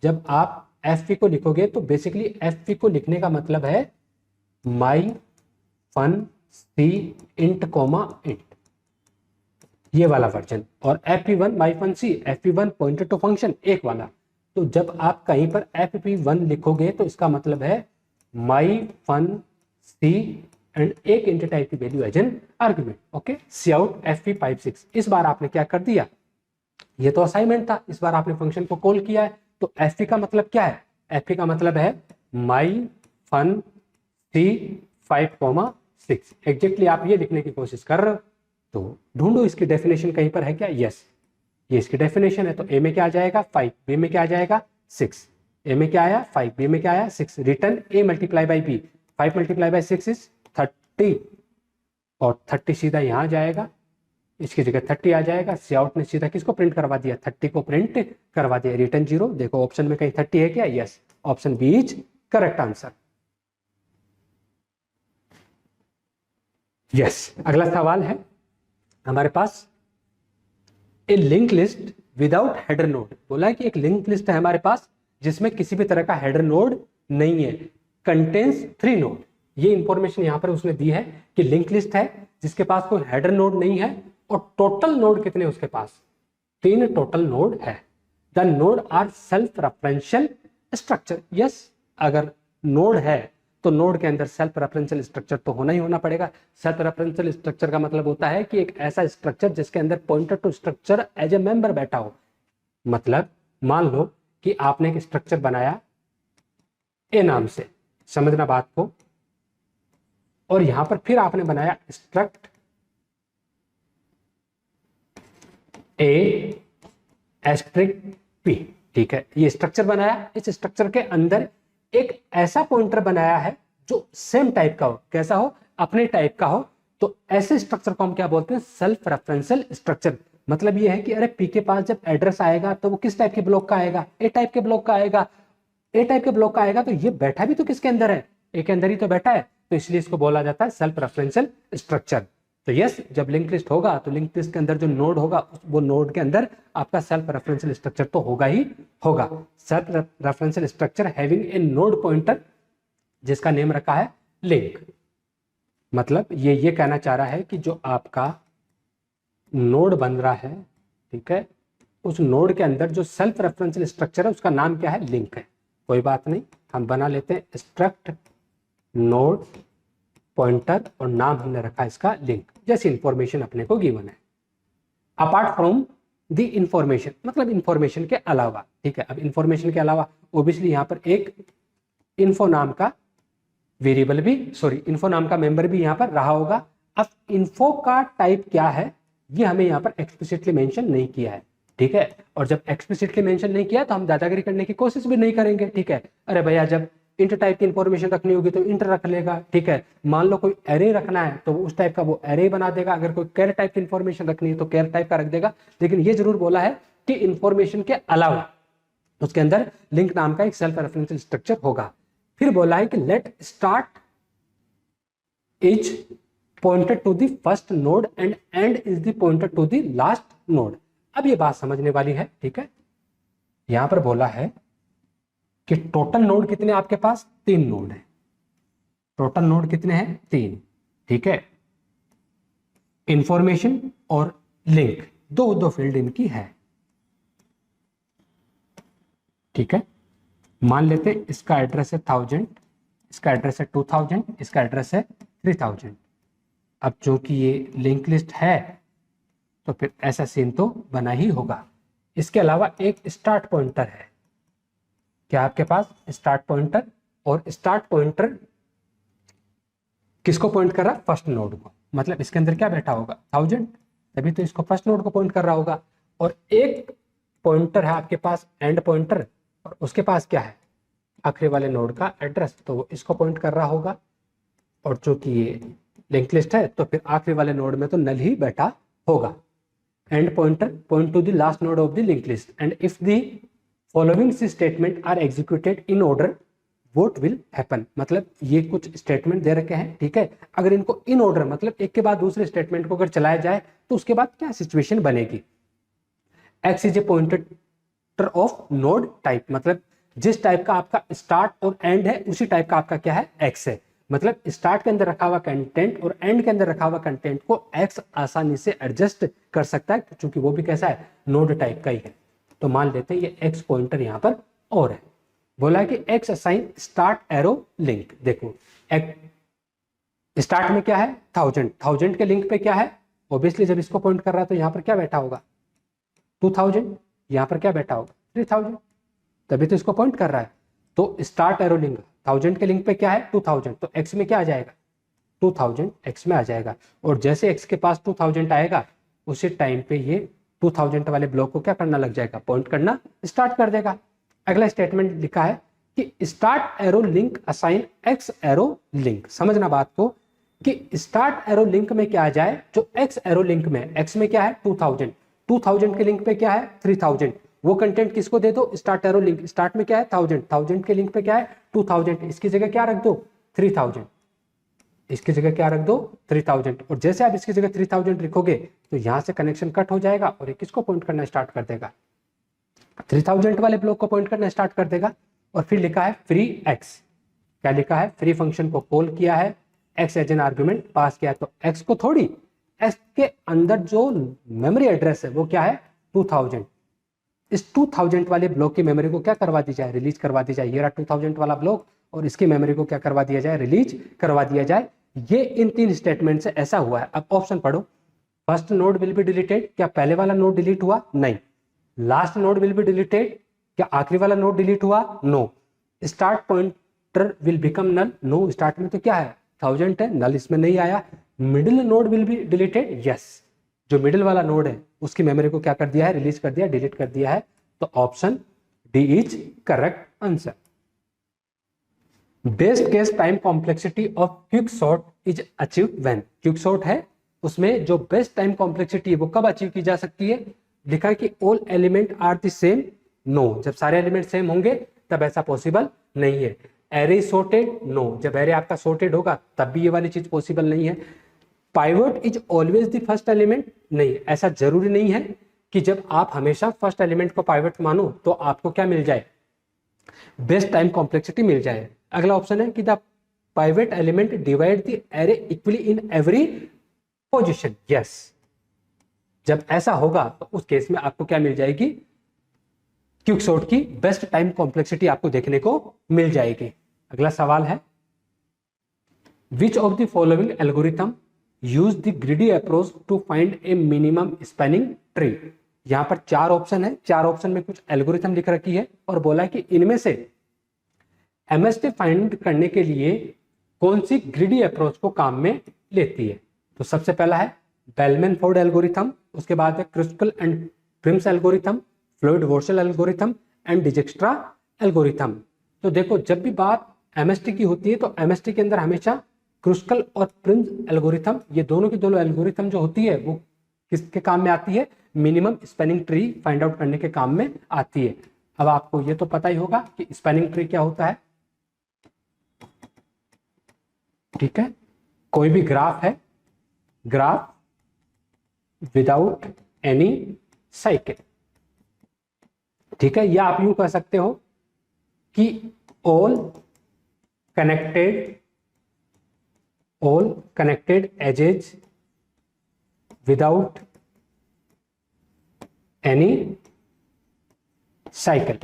जब आप fp को लिखोगे तो बेसिकली fp को लिखने का मतलब है myfunc int कॉमा int, ये वाला वर्जन। और fp1 myfunc, fp1 pointer to function एक वाला। तो जब आप कहीं पर fp1 लिखोगे तो इसका मतलब है myfunc एंड एक इंट टाइप की value as an argument. Okay, cout fp56। इस बार आपने क्या कर दिया? ये तो असाइनमेंट था, इस बार आपने फंक्शन को कॉल किया है। तो fp का मतलब क्या है? fp का मतलब है myfunc 5,6। एग्जैक्टली आप ये लिखने की कोशिश कर रहे हो, तो ढूंढो इसकी डेफिनेशन कहीं पर है क्या? यस, ये इसकी डेफिनेशन है। तो ए में क्या आ जाएगा? 5, बी में क्या आ जाएगा? 6। ए में क्या आया? 5, बी में क्या आया? 6। Return A multiply by B, 5 multiply by 6 is 30, और 30 सीधा यहां जाएगा, इसकी जगह 30 आ जाएगा। काउट ने सीधा किसको प्रिंट करवा दिया? 30 को प्रिंट करवा दिया। रिटर्न 0। देखो ऑप्शन में कहीं 30 है क्या? Yes, option B is correct answer. Yes, अगला सवाल है हमारे पास, a link list without header node. बोला है कि एक लिंक लिस्ट है हमारे पास जिसमें किसी भी तरह का हेडर नोड नहीं है, कंटेन्स 3 नोड। ये इंफॉर्मेशन यहां पर उसने दी है कि लिंक लिस्ट है जिसके पास कोई हेडर नोड नहीं है, और टोटल नोड कितने उसके पास? 3 टोटल नोड है। The node are self referential structure. Yes, अगर नोड है तो नोड के अंदर सेल्फ रेफरेंशियल स्ट्रक्चर तो होना ही होना पड़ेगा। सेल्फ रेफरेंशियल स्ट्रक्चर का मतलब होता है कि एक ऐसा स्ट्रक्चर जिसके अंदर pointer to structure as a member बैठा हो। मतलब मान लो कि आपने एक स्ट्रक्चर बनाया ए नाम से, समझना बात को, और यहां पर फिर आपने बनाया स्ट्रक्ट ए एस्ट्रिक पी। ठीक है, ये स्ट्रक्चर बनाया, इस स्ट्रक्चर के अंदर एक ऐसा पॉइंटर बनाया है जो सेम टाइप का हो। कैसा हो? अपने टाइप का हो। तो ऐसे स्ट्रक्चर को हम क्या बोलते हैं? Self referential structure. मतलब ये है कि अरे पी के पास जब एड्रेस आएगा तो वो किस टाइप के ब्लॉक का आएगा? ए टाइप के ब्लॉक का आएगा। ए टाइप के ब्लॉक का आएगा तो ये बैठा भी तो किसके अंदर है? ए के अंदर ही तो बैठा है। तो इसलिए इसको बोला जाता है सेल्फ रेफरेंशियल स्ट्रक्चर। तो यस, जब लिंक लिस्ट होगा तो लिंक लिस्ट के अंदर जो नोड होगा वो नोड के अंदर आपका सेल्फ रेफरेंशियल स्ट्रक्चर तो होगा ही होगा। Self referential structure having a node pointer जिसका नेम रखा है लिंक। मतलब ये कहना चाह रहा है कि जो आपका नोड बन रहा है, ठीक है, उस नोड के अंदर जो सेल्फ रेफरेंशियल स्ट्रक्चर है उसका नाम क्या है? लिंक है। कोई बात नहीं, हम बना लेते हैं स्ट्रक्ट नोड पॉइंटर और नाम हमने रखा इसका लिंक, जैसी इंफॉर्मेशन अपने को गिवन है। अपार्ट फ्रॉम द इंफॉर्मेशन, मतलब इंफॉर्मेशन के अलावा। ठीक है, अब इंफॉर्मेशन के अलावा ओब्वियसली यहाँ पर एक इन्फो नाम का वेरिएबल भी, इन्फो नाम का मेंबर भी यहाँ पर रहा होगा। अब इन्फो का टाइप क्या है ये हमें यहाँ पर एक्सप्लिसिटली मेंशन नहीं किया है। ठीक है, और जब एक्सप्लिसिटली मेंशन नहीं किया तो हम दादागिरी करने की कोशिश भी नहीं करेंगे। ठीक है, अरे भैया जब इंटर टाइप की इंफॉर्मेशन रखनी होगी तो इंटर रख लेगा। ठीक है, मान लो कोई एरे रखना है तो उस टाइप का वो एरे बना देगा। अगर कोई कैर टाइप की इंफॉर्मेशन रखनी है तो कैर टाइप का रख देगा। लेकिन ये जरूर बोला है कि इंफॉर्मेशन के अलावा उसके अंदर लिंक नाम का एक सेल्फ रेफरेंशियल स्ट्रक्चर होगा। फिर बोला है कि let start is pointed to the first node and end is the pointed to the last node. अब ये बात समझने वाली है। ठीक है, यहां पर बोला है कि टोटल नोड कितने आपके पास? 3 नोड है। टोटल नोड कितने हैं? 3। ठीक है, इंफॉर्मेशन और लिंक दो फील्ड इनकी है। ठीक है, मान लेते इसका एड्रेस है 1000, इसका एड्रेस है 2000, इसका एड्रेस है 3000। अब चूंकि ये लिंक लिस्ट है तो फिर ऐसा सीन तो बना ही होगा। इसके अलावा एक स्टार्ट पॉइंटर है। क्या आपके पास? Start pointer. और स्टार्ट पॉइंटर किसको पॉइंट कर रहा है? फर्स्ट नोड को। मतलब इसके अंदर क्या बैठा होगा? 1000, तभी तो इसको फर्स्ट नोड को पॉइंट कर रहा होगा। और एक पॉइंटर है आपके पास एंड पॉइंटर, और उसके पास क्या है? आखिरी वाले नोड का एड्रेस, तो वो इसको पॉइंट कर रहा होगा। और चूंकि ये लिंक लिस्ट है तो फिर आखिरी वाले नोड में तो नल ही बैठा होगा। And pointer point to the last node of the link list and if the following statement are executed in order what will happen. मतलब ये कुछ स्टेटमेंट दे रखे हैं। ठीक है, अगर इनको इन ऑर्डर मतलब एक के बाद दूसरे स्टेटमेंट को अगर चलाया जाए तो उसके बाद क्या सिचुएशन बनेगी? X is a pointer of node type. मतलब जिस टाइप का आपका स्टार्ट और एंड है उसी टाइप का आपका क्या है? एक्स है। मतलब स्टार्ट के अंदर रखा हुआ कंटेंट और एंड के अंदर रखा हुआ कंटेंट को एक्स आसानी से एडजस्ट कर सकता है क्योंकि वो भी कैसा है? नोड टाइप का ही है। तो मान लेते हैं ये एक्स पॉइंटर यहाँ पर और है। बोला कि x assign start arrow link. देखो स्टार्ट में क्या है? 1000 के लिंक पे क्या है? ऑब्वियसली जब इसको पॉइंट कर रहा है तो यहाँ पर क्या बैठा होगा? 2000। यहाँ पर क्या बैठा होगा? 3000, तभी तो इसको पॉइंट कर रहा है। तो स्टार्ट एरो लिंक 1000 के लिंक पे क्या है? 2000, तो x में क्या आ जाएगा? 2000 x में आ जाएगा। और जैसे x के पास 2000 आएगा उसी टाइम पे ये 2000 वाले ब्लॉक को क्या करना लग जाएगा? पॉइंट करना स्टार्ट कर देगा। अगला स्टेटमेंट लिखा है कि start arrow link assign x arrow link. समझना बात को कि स्टार्ट एरो लिंक में क्या आ जाए? जो एक्स एरो लिंक में, एक्स में क्या है? 2000 के लिंक पे क्या है? 3000। वो कंटेंट किसको दे दो? Start arrow link. स्टार्ट में क्या है? 1000 के लिंक पे क्या है? 2000। इसकी जगह क्या रख दो? 3000। इसकी जगह क्या रख दो? 3000। और जैसे आप इसकी जगह 3000 लिखोगे तो यहां से कनेक्शन कट हो जाएगा और ये किसको पॉइंट करना स्टार्ट कर देगा? 3000 वाले ब्लॉक को पॉइंट करना स्टार्ट कर देगा। और फिर लिखा है फ्री एक्स। क्या लिखा है? फ्री फंक्शन को कॉल किया है, X as an argument pass किया। तो एक्स को थोड़ी, एक्स के अंदर जो मेमोरी एड्रेस है वो क्या है? 2000। इस 2000 वाले ब्लॉक की मेमोरी को क्या करवा दी जाए? रिलीज करवा दी जाए। ये रहा 2000 वाला ब्लॉक और इसकी मेमोरी को क्या करवा दिया जाए, रिलीज करवा दिया जाए। ये इन 3 स्टेटमेंट से ऐसा हुआ है। अब ऑप्शन पढ़ो। First node will be deleted, क्या पहले वाला नोड डिलीट हुआ? नहीं। Last node will be deleted, क्या आखिरी वाला नोड डिलीट हुआ? No. Start pointer will become null, no. Start में तो क्या है 1000 है, नल इसमें नहीं आया। Middle node will be deleted, yes. जो मिडिल वाला नोड है उसकी मेमोरी को क्या कर दिया है, रिलीज कर दिया, डिलीट कर दिया है। तो option D is correct answer. Best case time complexity of quick sort is achieve when, quick sort है उसमें जो बेस्ट टाइम कॉम्प्लेक्सिटी है वो कब अचीव की जा सकती है? लिखा है कि all element are the same, no. जब सारे एलिमेंट सेम होंगे तब ऐसा पॉसिबल नहीं है। Array sorted, no. जब एरे आपका सॉर्टेड होगा तब भी ये वाली चीज पॉसिबल नहीं है। Pivot is always the first element, नहीं, ऐसा जरूरी नहीं है कि जब आप हमेशा फर्स्ट एलिमेंट को पाइवट मानो तो आपको क्या मिल जाए, बेस्ट टाइम कॉम्प्लेक्सिटी मिल जाए। अगला ऑप्शन है कि the pivot element divide the array equally in every position, yes. जब ऐसा होगा तो उस केस में आपको क्या मिल जाएगी, क्विकसॉर्ट की बेस्ट टाइम कॉम्प्लेक्सिटी आपको देखने को मिल जाएगी। अगला सवाल है which of the following algorithm use the greedy approach to find a minimum spanning tree. यहां पर 4 ऑप्शन है, 4 ऑप्शन में कुछ एल्गोरिथम लिख रखी है और बोला है कि इनमें से एमएसटी फाइंड करने के लिए कौन सी ग्रिडी अप्रोच को काम में लेती है। तो सबसे पहला है बेलमैन फोर्ड एल्गोरिथम, उसके बाद है Kruskal and Prim's algorithm, Floyd Warshall algorithm and Dijkstra algorithm. तो देखो जब भी बात एमएसटी की होती है तो एमएसटी के अंदर हमेशा क्रुस्कल और प्रिम्स एल्गोरिथम, ये दोनों की दोनों एल्गोरिथम जो होती है वो किसके काम में आती है, minimum spanning tree find out करने के काम में आती है। अब आपको ये तो पता ही होगा कि स्पैनिंग ट्री क्या होता है, ठीक है। कोई भी ग्राफ है, ग्राफ विदाउट एनी साइकिल, ठीक है। या आप यूं कह सकते हो कि all connected edges without any cycle,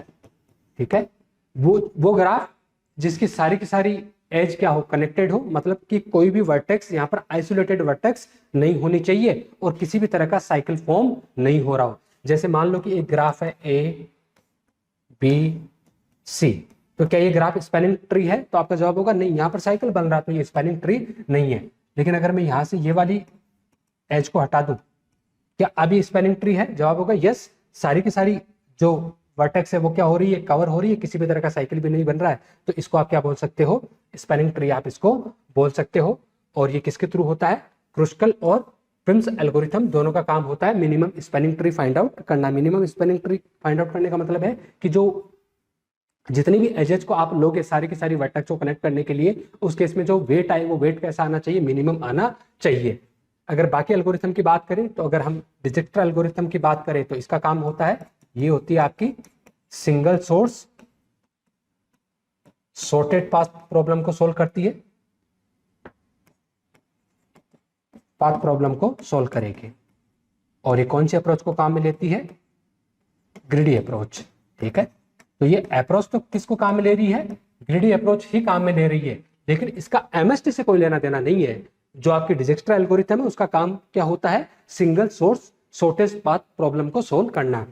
ठीक है। वो ग्राफ जिसकी सारी की सारी एज क्या हो, कनेक्टेड हो, मतलब कि कोई भी वर्टेक्स यहाँ पर आइसोलेटेड वर्टेक्स नहीं होनी चाहिए और किसी भी तरह का साइकिल फॉर्म नहीं हो रहा हो। जैसे मान लो कि एक ग्राफ है ए बी सी, तो क्या ये ग्राफ स्पैनिंग ट्री है? तो आपका जवाब होगा नहीं, यहाँ पर साइकिल बन रहा है तो ये स्पैनिंग ट्री नहीं है। लेकिन अगर मैं यहाँ से ये वाली एज को हटा दूं, क्या अभी स्पैनिंग ट्री है? जवाब होगा यस, सारी की सारी जो वर्टेक्स है वो क्या हो रही है, कवर हो रही है, किसी भी तरह का साइकिल भी नहीं बन रहा है। तो इसको आप क्या बोल सकते हो, स्पैनिंग ट्री आप इसको बोल सकते हो। और ये किसके थ्रू होता है, क्रुस्कल और प्रिम्स एल्गोरिथम दोनों का काम होता है minimum spanning tree find out करना। Minimum spanning tree find out करने का मतलब है कि जो जितनी भी एजेस को आप लोगे सारी की सारी वर्टेक्स को कनेक्ट करने के लिए, उस केस में जो वेट आए वो वेट कैसा आना चाहिए, मिनिमम आना चाहिए। अगर बाकी एल्गोरिथम की बात करें तो अगर हम डिजिक्स्ट्रा एल्गोरिथम की बात करें तो इसका काम होता है, ये होती है आपकी single source sorted path problem को सोल्व करती है, पाथ प्रॉब्लम को सोल्व करेगी। और ये कौन सी अप्रोच को काम में लेती है, ग्रिडी अप्रोच, ठीक है। तो ये अप्रोच तो किसको काम में ले रही है, ग्रिडी अप्रोच ही काम में ले रही है, लेकिन इसका एमएसटी से कोई लेना देना नहीं है। जो आपकी डिजिक्स्ट्रा एल्गोरिथम है उसका काम क्या होता है, single source shortest path problem को सोल्व करना।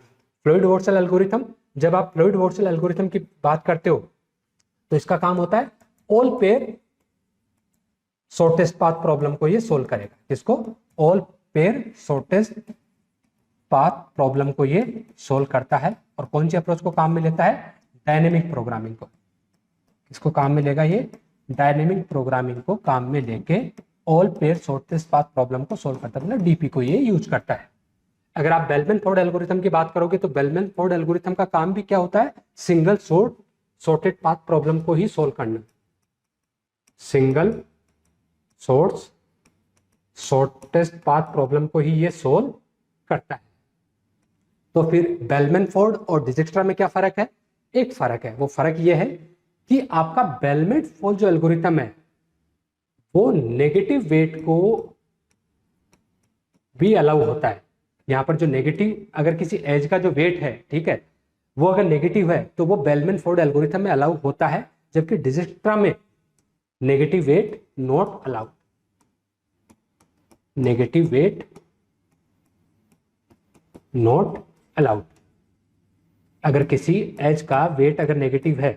फ्लोइड वॉर्शल एल्गोरिथम, जब आप फ्लोइड वॉर्शल एल्गोरिथम की बात करते हो तो इसका काम होता है all pair shortest path problem को ये सोल्व करेगा। किसको, all pair shortest path problem को ये सोल्व करता है। और कौन सी अप्रोच को काम में लेता है, डायनेमिक प्रोग्रामिंग को। किसको काम में लेगा ये, डायनेमिक प्रोग्रामिंग को काम में लेके all pair shortest path problem को सोल्व करता है, मतलब डीपी को ये यूज करता है। अगर आप बेलमैन फोर्ड एल्गोरिथम की बात करोगे तो बेलमैन फोर्ड एल्गोरिथम का काम भी क्या होता है, सिंगल सॉर्टेड पाथ प्रॉब्लम को ही सोल्व करना। Single source shortest path problem को ही ये सोल्व करता है। तो फिर बेलमैन फोर्ड और डिजिक्स्ट्रा में क्या फर्क है, एक फर्क है। वो फर्क ये है कि आपका बेलमैन फोर्ड जो एल्गोरिथम है वो नेगेटिव वेट को भी अलाउ होता है। यहां पर जो नेगेटिव, अगर किसी एज का जो वेट है, ठीक है, वो अगर नेगेटिव है तो वो बेलमैन फोर्ड एल्गोरिथम में अलाउ होता है, जबकि डिजिक्स्ट्रा में negative weight not allowed, negative weight not allowed. अगर किसी एज का वेट अगर नेगेटिव है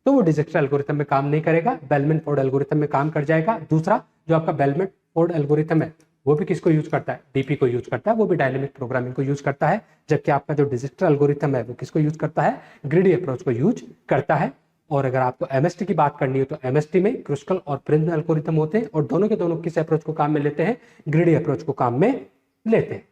तो वो डिजिक्स्ट्रा एल्गोरिथम में काम नहीं करेगा, बेलमैन फोर्ड एल्गोरिथम में काम कर जाएगा। दूसरा जो आपका बेलमैन फोर्ड एल्गोरिथम है वो भी किसको यूज करता है, डीपी को यूज करता है, वो भी डायनेमिक प्रोग्रामिंग को यूज करता है। जबकि आपका जो डिजिक्स्ट्रा एल्गोरिथम है वो किसको यूज करता है, ग्रीडी अप्रोच को यूज करता है। और अगर आपको एमएसटी की बात करनी है तो एमएसटी में क्रुस्कल और प्रिज्म एल्गोरिथम होते हैं और दोनों के दोनों किस अप्रोच को काम में लेते हैं, ग्रीडी अप्रोच को काम में लेते हैं।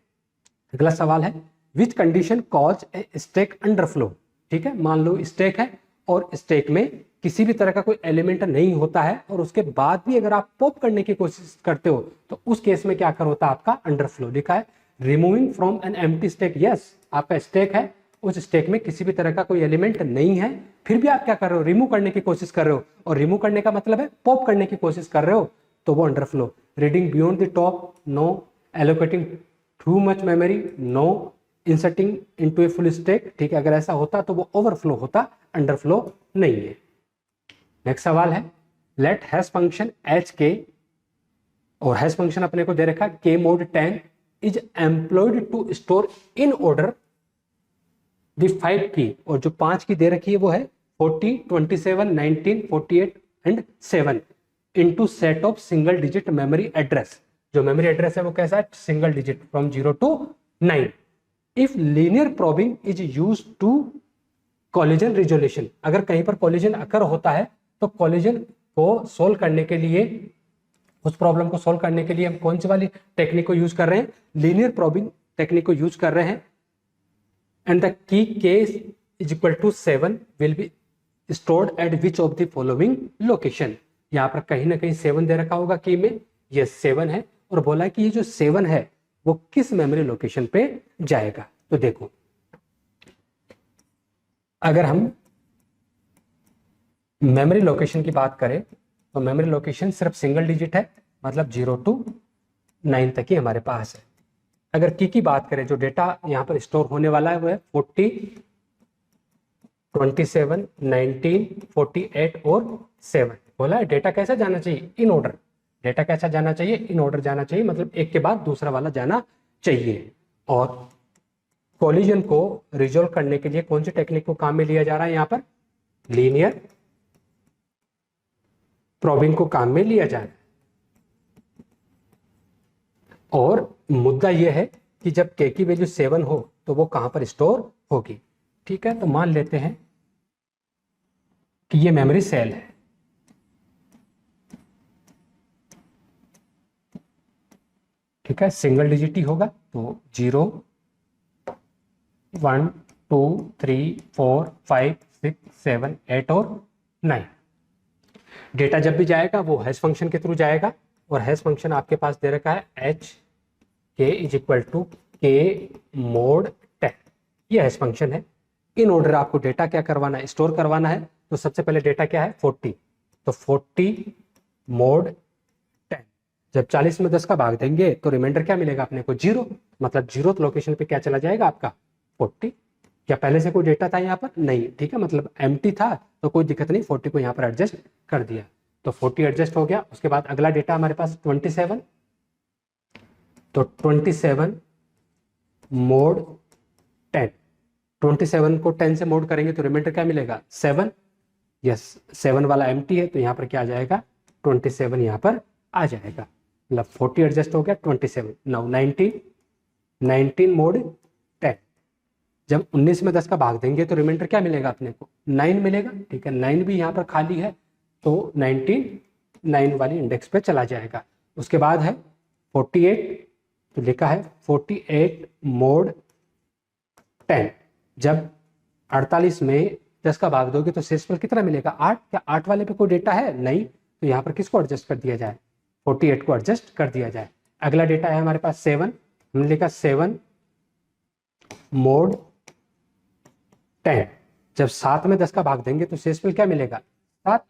अगला सवाल है which condition cause A stack underflow. ठीक है, मान लो स्टैक है और स्टैक में किसी भी तरह का कोई एलिमेंट नहीं होता है और उसके बाद भी अगर आप पॉप करने की कोशिश करते हो तो उस केस में क्या कर होता है, आपका अंडरफ्लो। लिखा है removing from an empty stack. Yes, आपका स्टैक है, उस स्टैक में किसी भी तरह का कोई एलिमेंट नहीं है, फिर भी आप क्या कर रहे हो, रिमूव करने की कोशिश कर रहे हो। और रिमूव करने का मतलब है पॉप करने की कोशिश कर रहे हो, तो वो underflow. Reading beyond the top, no. Allocating too much memory, no. Inserting into a full stack, ठीक है, अगर ऐसा होता तो वो ओवरफ्लो होता, अंडरफ्लो नहीं है। नेक्स्ट सवाल है लेट हैश फंक्शन एच के, और हैश फंक्शन अपने को दे रखा K mod 10 is employed to store in order the 5 key, और जो 5 की दे रखी है वो है 40, 27, 19, 48 and 7 into set of single digit memory address. जो मेमोरी एड्रेस है वो कैसा है, single digit from 0 to 9। If linear probing is use to collision resolution, अगर कहीं पर कॉलिजन अकर होता है तो कॉलिजन को सोल्व करने के लिए, उस प्रॉब्लम को सोल्व करने के लिए हम कौन सी वाली टेक्निक को यूज कर रहे हैं, लीनियर प्रोबिंग टेक्निक को यूज कर रहे हैं। And the key k is equal to 7 will be stored at which of the following location. यहाँ पर कहीं ना कहीं 7 दे रखा होगा की में, ये 7 है और बोला कि ये जो 7 है वो किस मेमोरी लोकेशन पे जाएगा। तो देखो अगर हम मेमोरी लोकेशन की बात करें तो मेमोरी लोकेशन सिर्फ सिंगल डिजिट है, मतलब 0 to 9 तक ही हमारे पास है। अगर की बात करें, जो डेटा यहाँ पर स्टोर होने वाला है वो है 40, 27, 19, 48 और 7। बोला है डेटा कैसा जाना चाहिए, इन ऑर्डर। डेटा कैसा जाना चाहिए, इन ऑर्डर जाना चाहिए, मतलब एक के बाद दूसरा वाला जाना चाहिए। और कॉलिजन को रिजोल्व करने के लिए कौन सी टेक्निक को काम में लिया जा रहा है, यहाँ पर लीनियर प्रोबिंग को काम में लिया जा रहा है। और मुद्दा यह है कि जब के की वैल्यू 7 हो तो वो कहां पर स्टोर होगी। ठीक है, तो मान लेते हैं कि ये मेमोरी सेल है, ठीक है, सिंगल डिजिट ही होगा, तो 0, 1, 2, 3, 4, 5, 6, 7, 8 और 9। डेटा जब भी जाएगा वो हैश फंक्शन के थ्रू जाएगा, और हैश फंक्शन आपके पास दे रखा है एच के इज इक्वल टू के मोड 10। ये हैश फंक्शन है। इन ऑर्डर आपको डेटा क्या करवाना है, स्टोर करवाना है। तो सबसे पहले डेटा क्या है 40, तो 40 मोड 10। जब 40 में 10 का भाग देंगे तो रिमाइंडर क्या मिलेगा अपने को, 0, मतलब 0th लोकेशन पे क्या चला जाएगा आपका 40। क्या पहले से कोई डेटा था यहाँ पर, नहीं, ठीक है, मतलब एम्प्टी था तो कोई दिक्कत नहीं, 40 को यहाँ पर एडजस्ट कर दिया, तो 40 एडजस्ट हो गया। उसके बाद अगला डेटा हमारे पास 27, तो 27 मोड 10। 27 को 10 से मोड करेंगे तो रिमाइंडर क्या मिलेगा 7। यस, 7 वाला एम्प्टी है तो यहाँ पर क्या आ जाएगा 27 यहाँ पर आ जाएगा, मतलब 40 एडजस्ट हो गया 27। Now 19 mode 10। जब 19 में 10 का भाग देंगे तो रिमाइंडर क्या मिलेगा अपने को 9 मिलेगा, ठीक है, 9 भी यहाँ पर खाली है तो 9 वाली इंडेक्स पे चला जाएगा। उसके बाद है 48, तो लिखा है 48 मोड 10। जब 48 में 10 का भाग दोगे तो शेषफल कितना मिलेगा 8। क्या 8 वाले पे कोई डेटा है, नहीं, तो यहाँ पर किसको एडजस्ट कर दिया जाए, 48 को एडजस्ट कर दिया जाए। अगला डेटा है हमारे पास 7, हमने लिखा 7 मोड 10। जब 7 में 10 का भाग देंगे तो शेषफल क्या मिलेगा 7।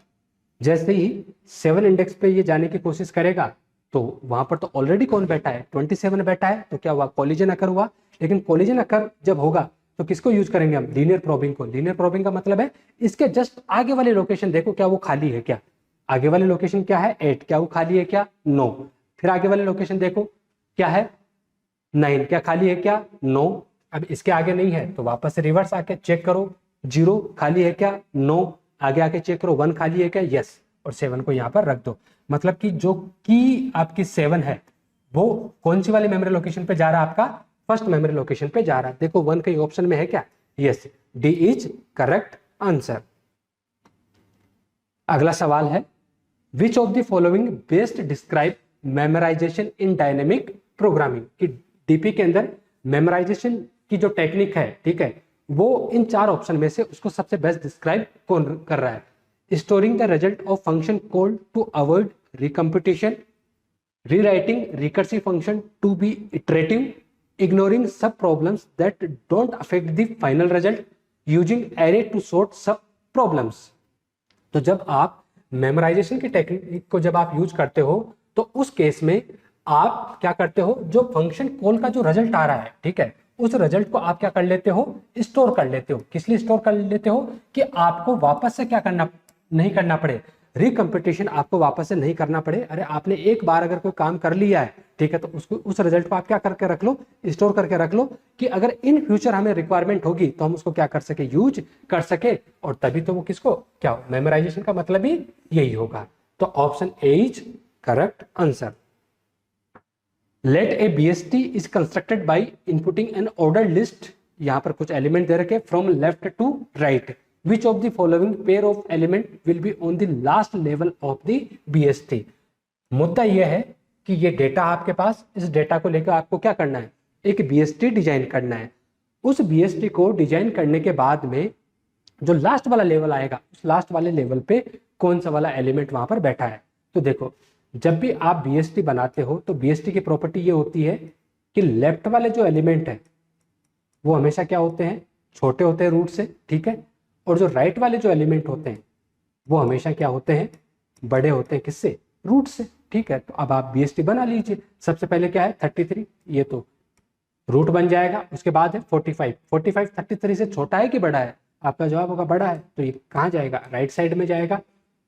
जैसे ही 7 इंडेक्स पे ये जाने की कोशिश करेगा तो वहां पर तो ऑलरेडी कौन बैठा है 27 बैठा है, तो क्या हुआ कॉलिजन अकर हुआ। लेकिन कॉलिजन अकर जब होगा तो किसको यूज करेंगे हम, लीनियर प्रोबिंग को। लीनियर प्रोबिंग का मतलब है इसके जस्ट आगे वाली लोकेशन देखो क्या वो खाली है क्या, आगे वाली लोकेशन क्या है 8, क्या वो खाली है क्या, नो। फिर आगे वाली लोकेशन देखो क्या है 9, क्या खाली है क्या, नो। अब इसके आगे नहीं है तो वापस से रिवर्स आके चेक करो, 0 खाली है क्या, नो। आगे आके चेक करो 1 खाली है क्या, यस, और 7 को यहाँ पर रख दो। मतलब कि जो की आपकी 7 है वो कौन सी वाली मेमोरी लोकेशन पे जा रहा है, आपका फर्स्ट मेमोरी लोकेशन पे जा रहा है। देखो 1 के ऑप्शन में है क्या, yes, D is correct answer. अगला सवाल है which of the following best describe memorisation in dynamic programming, कि डीपी के अंदर मेमोराइजेशन की जो टेक्निक है, ठीक है, वो इन 4 ऑप्शन में से उसको सबसे बेस्ट डिस्क्राइब कौन कर रहा है। Storing the result of function called to avoid recomputation, rewriting recursive function to be iterative, ignoring sub problems that don't affect the final result, using array to sort sub problems। तो जब आप memorisation की technique को जब आप use करते हो तो उस केस में आप क्या करते हो, जो फंक्शन कॉल का जो रिजल्ट आ रहा है, ठीक है, उस रिजल्ट को आप क्या कर लेते हो, स्टोर कर लेते हो। किस लिए स्टोर कर लेते हो, कि आपको वापस से क्या करना नहीं करना पड़े, रिकम्पिटिशन आपको वापस से नहीं करना पड़े। अरे आपने एक बार अगर कोई काम कर लिया है, ठीक है, तो उसको उस रिजल्ट को आप क्या करके रख लो, स्टोर करके रख लो, कि अगर इन फ्यूचर हमें रिक्वायरमेंट होगी तो हम उसको क्या कर सके, यूज कर सके। और तभी तो वो किसको क्या, मेमोराइजेशन का मतलब ही यही होगा। तो option A is correct answer. Let a BST is constructed by inputting an order list, यहां पर कुछ एलिमेंट दे रखे from left to right, which of the following pair of element will be on the last level of the BST। मुद्दा यह है कि ये डेटा आपके पास, इस डेटा को लेकर आपको क्या करना है, एक BST डिजाइन करना है। उस BST को डिजाइन करने के बाद में जो लास्ट वाला लेवल आएगा, उस लास्ट वाले लेवल पे कौन सा वाला एलिमेंट वहां पर बैठा है। तो देखो जब भी आप BST बनाते हो तो BST की प्रॉपर्टी ये होती है कि लेफ्ट वाले जो एलिमेंट है वो हमेशा क्या होते हैं, छोटे होते हैं रूट से, ठीक है, और जो राइट वाले जो एलिमेंट होते हैं वो हमेशा क्या होते हैं, बड़े होते हैं किससे, रूट से, ठीक है। तो अब आप BST बना लीजिए। सबसे पहले क्या है 33, ये तो रूट बन जाएगा। उसके बाद है 45, 45 33 से छोटा है कि बड़ा है, आपका जवाब होगा बड़ा है, तो ये कहाँ जाएगा, राइट साइड में जाएगा।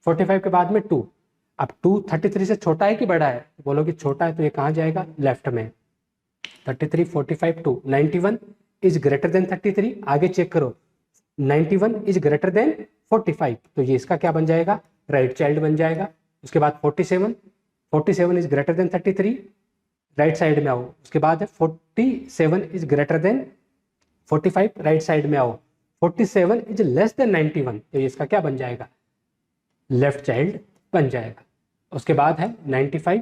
45 के बाद में 2, अब 2 33 से छोटा है कि बड़ा है, बोलो कि छोटा है, तो ये कहाँ जाएगा, लेफ्ट में। 33 45 2 91 इज ग्रेटर देन 33, आगे चेक करो 91 इज ग्रेटर देन 45, तो ये इसका क्या बन जाएगा, राइट चाइल्ड बन जाएगा। उसके बाद 47 47 is greater than 33, right side में आओ। उसके बाद है 47 is greater than 45, right side में आओ। 47 इज लेस देन 91, तो ये इसका क्या बन जाएगा, लेफ्ट चाइल्ड बन जाएगा। उसके बाद है 95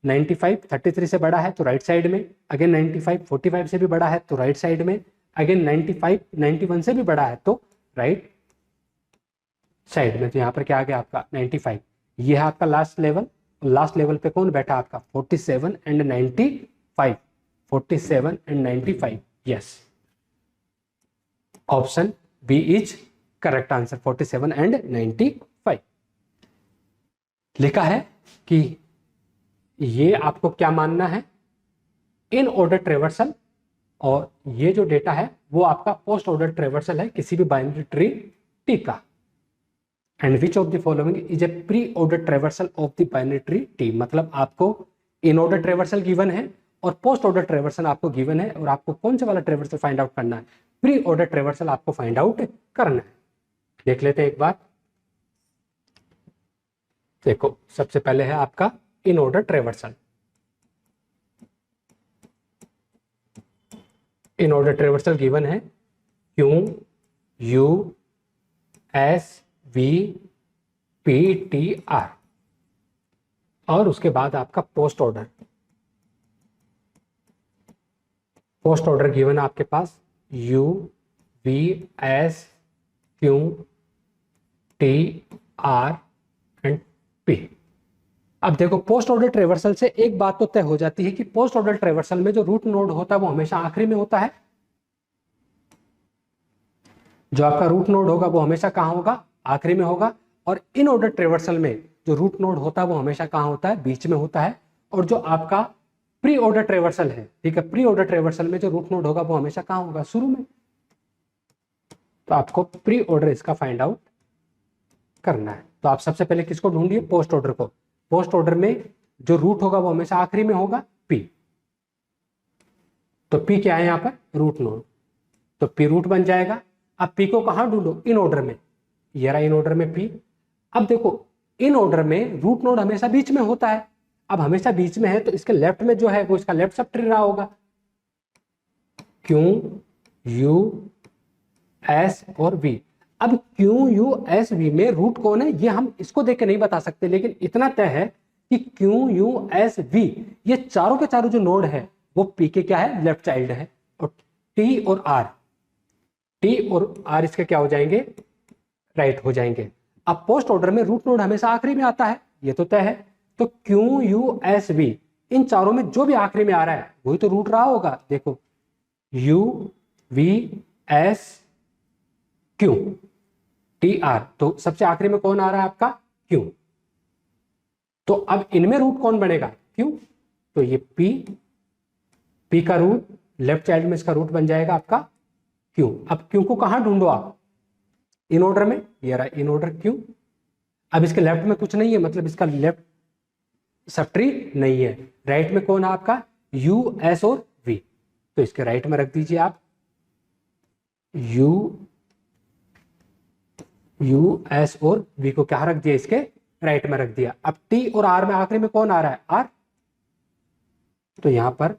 95 33 से बड़ा है तो राइट साइड में, अगेन 95 45 से भी बड़ा है तो राइट साइड में, अगेन 95 91 से भी बड़ा है तो राइट साइड में। तो यहाँ पर क्या आ गया आपका 95, ये है आपका लास्ट लेवल। लास्ट लेवल पे कौन बैठा आपका 47 and 95, 47 and 95, yes, option B is correct answer, 47 and 95। लिखा है कि ये आपको क्या मानना है, इन ऑर्डर ट्रेवर्सल, और ये जो डेटा है वो आपका पोस्ट ऑर्डर ट्रेवर्सल है किसी भी बाइनरी ट्री टी का। And which of the following is A pre order traversal of the binary tree T, मतलब आपको इन ऑर्डर ट्रेवर्सल गिवन है और पोस्ट ऑर्डर ट्रेवर्सल आपको गिवन है, और आपको कौन सा वाला ट्रेवर्सल फाइंड आउट करना है, प्री ऑर्डर ट्रेवर्सल आपको फाइंड आउट करना है। देख लेते हैं एक बार। देखो सबसे पहले है आपका in order traversal. In order traversal given है Q U S V P T R, और उसके बाद आपका post order. Post order given है आपके पास U V S Q T R and P। अब देखो पोस्ट ऑर्डर ट्रेवर्सल से एक बात तो तय हो जाती है कि पोस्ट ऑर्डर ट्रेवर्सल में जो रूट नोड होता है वो हमेशा आखिरी में होता है। जो आपका रूट नोड होगा वो हमेशा कहाँ होगा, आखिरी में होगा। और इन ऑर्डर ट्रेवर्सल में जो रूट नोड होता है वो हमेशा कहाँ होता है, बीच में होता है। और जो आपका प्री ऑर्डर ट्रेवर्सल है, ठीक है, प्री ऑर्डर ट्रेवर्सल में जो रूट नोड होगा वो हमेशा कहाँ होगा, शुरू में। तो आपको प्री ऑर्डर इसका फाइंड आउट करना है। तो आप सबसे पहले किसको ढूंढिए, पोस्ट ऑर्डर को। पोस्ट ऑर्डर में जो रूट होगा वो हमेशा आखिरी में होगा, पी। तो पी क्या है यहाँ पर, रूट नोड, तो पी रूट बन जाएगा। अब पी को कहाँ ढूंढो, इन ऑर्डर में, ये रहा इन ऑर्डर में पी। अब देखो इन ऑर्डर में रूट नोड हमेशा बीच में होता है। अब हमेशा बीच में है तो इसके लेफ्ट में जो है वो इसका लेफ्ट सब ट्री रहा होगा, क्यू यू एस और वी। अब क्यू यू एस वी में रूट कौन है ये हम इसको देख के नहीं बता सकते, लेकिन इतना तय है कि क्यू यू एस वी ये चारों के चारों जो नोड है वो पी के क्या है, लेफ्ट चाइल्ड है। और टी और आर, टी और आर इसके क्या हो जाएंगे, राइट हो जाएंगे। अब पोस्ट ऑर्डर में रूट नोड हमेशा आखिरी में आता है, ये तो तय है। तो क्यू यू एस वी इन चारों में जो भी आखिरी में आ रहा है वही तो रूट रहा होगा। देखो you V S Q T R, तो सबसे आखिरी में कौन आ रहा है आपका, क्यू। तो अब इनमें रूट कौन बनेगा, क्यू। तो ये पी, पी का रूट लेफ्ट चाइल्ड में इसका रूट बन जाएगा आपका क्यू। अब क्यू को कहां ढूंढो आप, इन ऑर्डर में, ये रहा इन ऑर्डर क्यू। अब इसके लेफ्ट में कुछ नहीं है, मतलब इसका लेफ्ट सब ट्री नहीं है। राइट में कौन है आपका, यू एस और वी, तो इसके राइट में रख दीजिए आप यू एस और वी को क्या रख दिया, इसके राइट में रख दिया। अब टी और आर में आखिरी में कौन आ रहा है, आर, तो यहां पर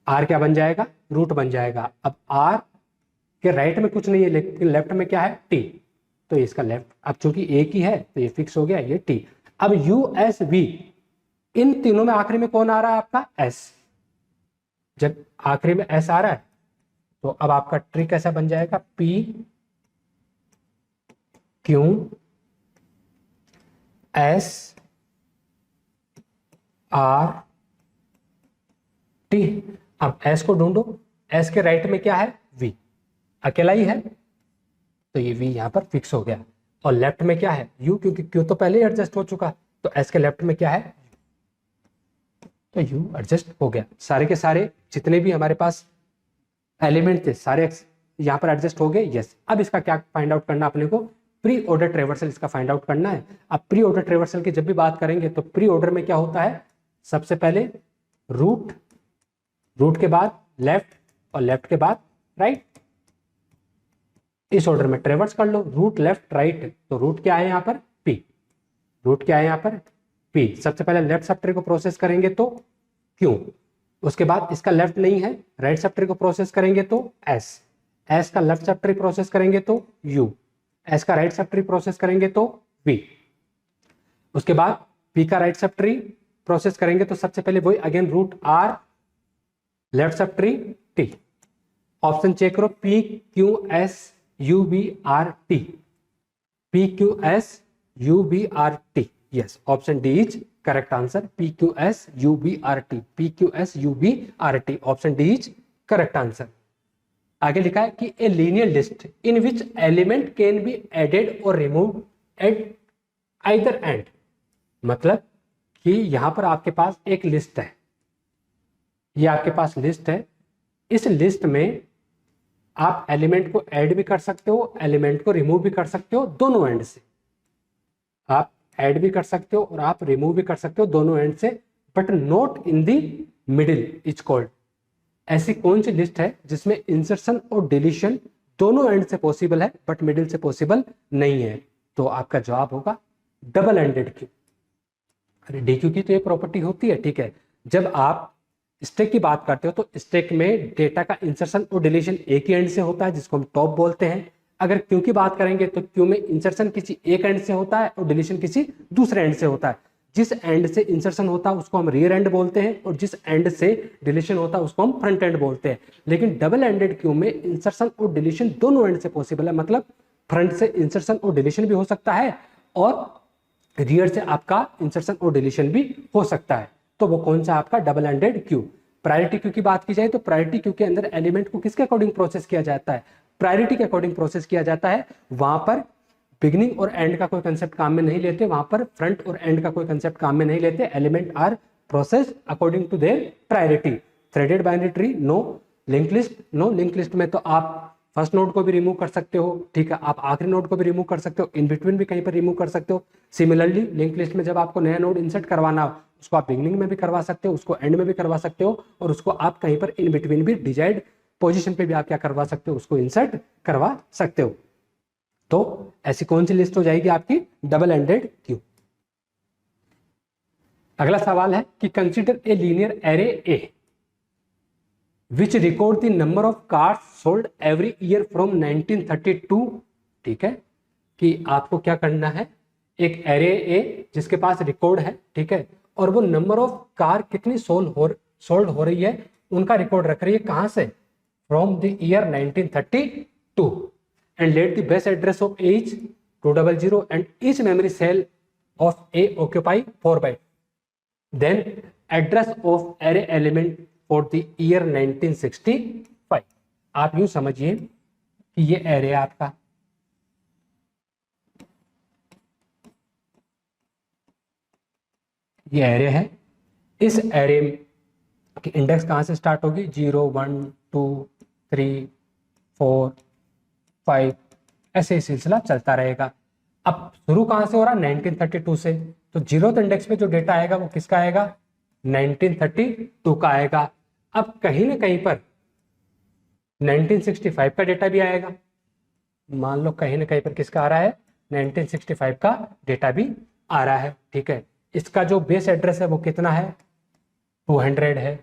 आर क्या बन जाएगा, रूट बन जाएगा। अब आर के राइट में कुछ नहीं है लेकिन लेफ्ट में क्या है, टी, तो इसका लेफ्ट, अब चूंकि एक ही है तो ये फिक्स हो गया, ये टी। अब यू एस वी इन तीनों में आखिरी में कौन आ रहा है आपका, एस। जब आखिरी में एस आ रहा है तो अब आपका ट्री कैसा बन जाएगा, P Q S R T. अब एस को ढूंढो, एस के राइट में क्या है, वी, अकेला ही है तो ये वी यहां पर फिक्स हो गया। और लेफ्ट में क्या है, यू, क्योंकि क्यू तो पहले ही एडजस्ट हो चुका, तो एस के लेफ्ट में क्या है, तो यू एडजस्ट हो गया। सारे के सारे जितने भी हमारे पास एलिमेंट थे सारे यहां पर एडजस्ट हो गए, यस। अब इसका क्या फाइंड आउट करना अपने को, प्री ऑर्डर ट्रेवर्सल इसका फाइंड आउट करना है। अब प्री ऑर्डर ट्रेवर्सल की जब भी बात करेंगे तो प्री ऑर्डर में क्या होता है, सबसे पहले रूट, रूट के बाद लेफ्ट और लेफ्ट के बाद राइट, इस ऑर्डर में ट्रेवर्स कर लो, रूट लेफ्ट राइट। तो रूट क्या है यहाँ पर, पी, रूट क्या है यहाँ पर, पी। सबसे पहले लेफ्ट सब ट्री को प्रोसेस करेंगे तो क्यू, उसके बाद इसका लेफ्ट नहीं है, राइट सब ट्री को प्रोसेस करेंगे तो एस, एस का लेफ्ट सब ट्री प्रोसेस करेंगे तो यू, एस का राइट सब ट्री प्रोसेस करेंगे तो वी। उसके बाद पी का राइट सब ट्री प्रोसेस करेंगे तो सबसे पहले वही again root R left subtree T. Option check करो, P Q S U B R T, P Q S U B R T, yes, option D is correct answer, P Q S U B R T, P Q S U B R T, option D is correct answer. आगे लिखा है कि a linear list in which element can be added और remove at either and, मतलब कि यहां पर आपके पास एक लिस्ट है, ये आपके पास लिस्ट है, इस लिस्ट में आप एलिमेंट को ऐड भी कर सकते हो, एलिमेंट को रिमूव भी कर सकते हो, दोनों एंड से आप ऐड भी कर सकते हो और आप रिमूव भी कर सकते हो दोनों एंड से, but not in the middle is called. ऐसी कौन सी लिस्ट है जिसमें इंसर्शन और डिलीशन दोनों एंड से पॉसिबल है बट मिडिल से पॉसिबल नहीं है, तो आपका जवाब होगा डबल एंडेड क्यू। अरे डी क्यू की तो ये प्रॉपर्टी होती है, ठीक है, जब आप स्टैक की बात करते हो तो स्टैक में डेटा का इंसर्शन और डिलीशन एक ही एंड से होता है जिसको हम टॉप बोलते हैं। अगर क्यू की बात करेंगे तो क्यू में इंसर्शन किसी एक एंड से होता है और डिलीशन किसी दूसरे एंड से होता है। जिस एंड से इंसर्शन होता है उसको हम रियर एंड बोलते हैं और जिस एंड से डिलीशन होता है उसको हम फ्रंट एंड बोलते हैं। लेकिन डबल एंडेड क्यू में इंसर्शन और डिलीशन दोनों एंड से पॉसिबल है, मतलब फ्रंट से इंसर्शन और डिलीशन भी हो सकता है और रियर से आपका इंसर्शन और डिलीशन भी हो सकता है। तो वो कौन सा आपका double ended queue. Priority queue की बात की जाए तो प्रायोरिटी क्यू के अंदर एलिमेंट को किसके अकॉर्डिंग प्रोसेस किया जाता है, प्रायोरिटी के अकॉर्डिंग प्रोसेस किया जाता है। वहां पर बिगिनिंग और एंड का कोई कंसेप्ट काम में नहीं लेते, वहां पर फ्रंट और एंड का कोई कंसेप्ट काम में नहीं लेते। Element are process according to their priority. Threaded binary tree no, link list no, link list में तो आप फर्स्ट नोड को भी रिमूव कर सकते हो, ठीक है, आप आखिरी नोड को भी रिमूव कर सकते हो, इन बिटवीन भी कहीं पर रिमूव कर सकते हो। सिमिलरली लिंक लिस्ट में जब आपको नया नोड इंसर्ट करवाना हो, उसको आप बिगनिंग में भी करवा सकते हो, उसको एंड में भी करवा सकते हो, और उसको आप कहीं पर इन बिटवीन भी डिजायर्ड पोजीशन पे भी आप क्या करवा सकते हो, उसको इंसर्ट करवा सकते हो। तो ऐसी कौन सी लिस्ट हो जाएगी आपकी, डबल एंडेड क्यू। अगला सवाल है कि consider a linear array A which record the number of cars sold every year from 1932। ठीक है, कि आपको क्या करना है, एक एरे ए जिसके पास रिकॉर्ड है, ठीक है, और वो नंबर ऑफ कार कितनी सोल्ड हो रही है उनका रिकॉर्ड रख रही है, कहां से, from the year 1932, and let the base address of each 200 and each memory cell of A occupy 4 byte, then address of array element for the year 1965। आप यूं समझिए कि ये एरे आपका, ये एरे है, इस एरे की इंडेक्स कहां से स्टार्ट होगी, 0 1 2 3 4 5, ऐसे ही सिलसिला चलता रहेगा। अब शुरू कहां से हो रहा है, 1932 से, तो 0th इंडेक्स पे जो डेटा आएगा वो किसका आएगा, 1932 का आएगा। अब कहीं ना कहीं पर 1965 का डेटा भी आएगा, मान लो कहीं ना कहीं पर किसका आ रहा है, 1965 का डेटा भी आ रहा है, ठीक है। इसका जो बेस एड्रेस है वो कितना है, 200 है,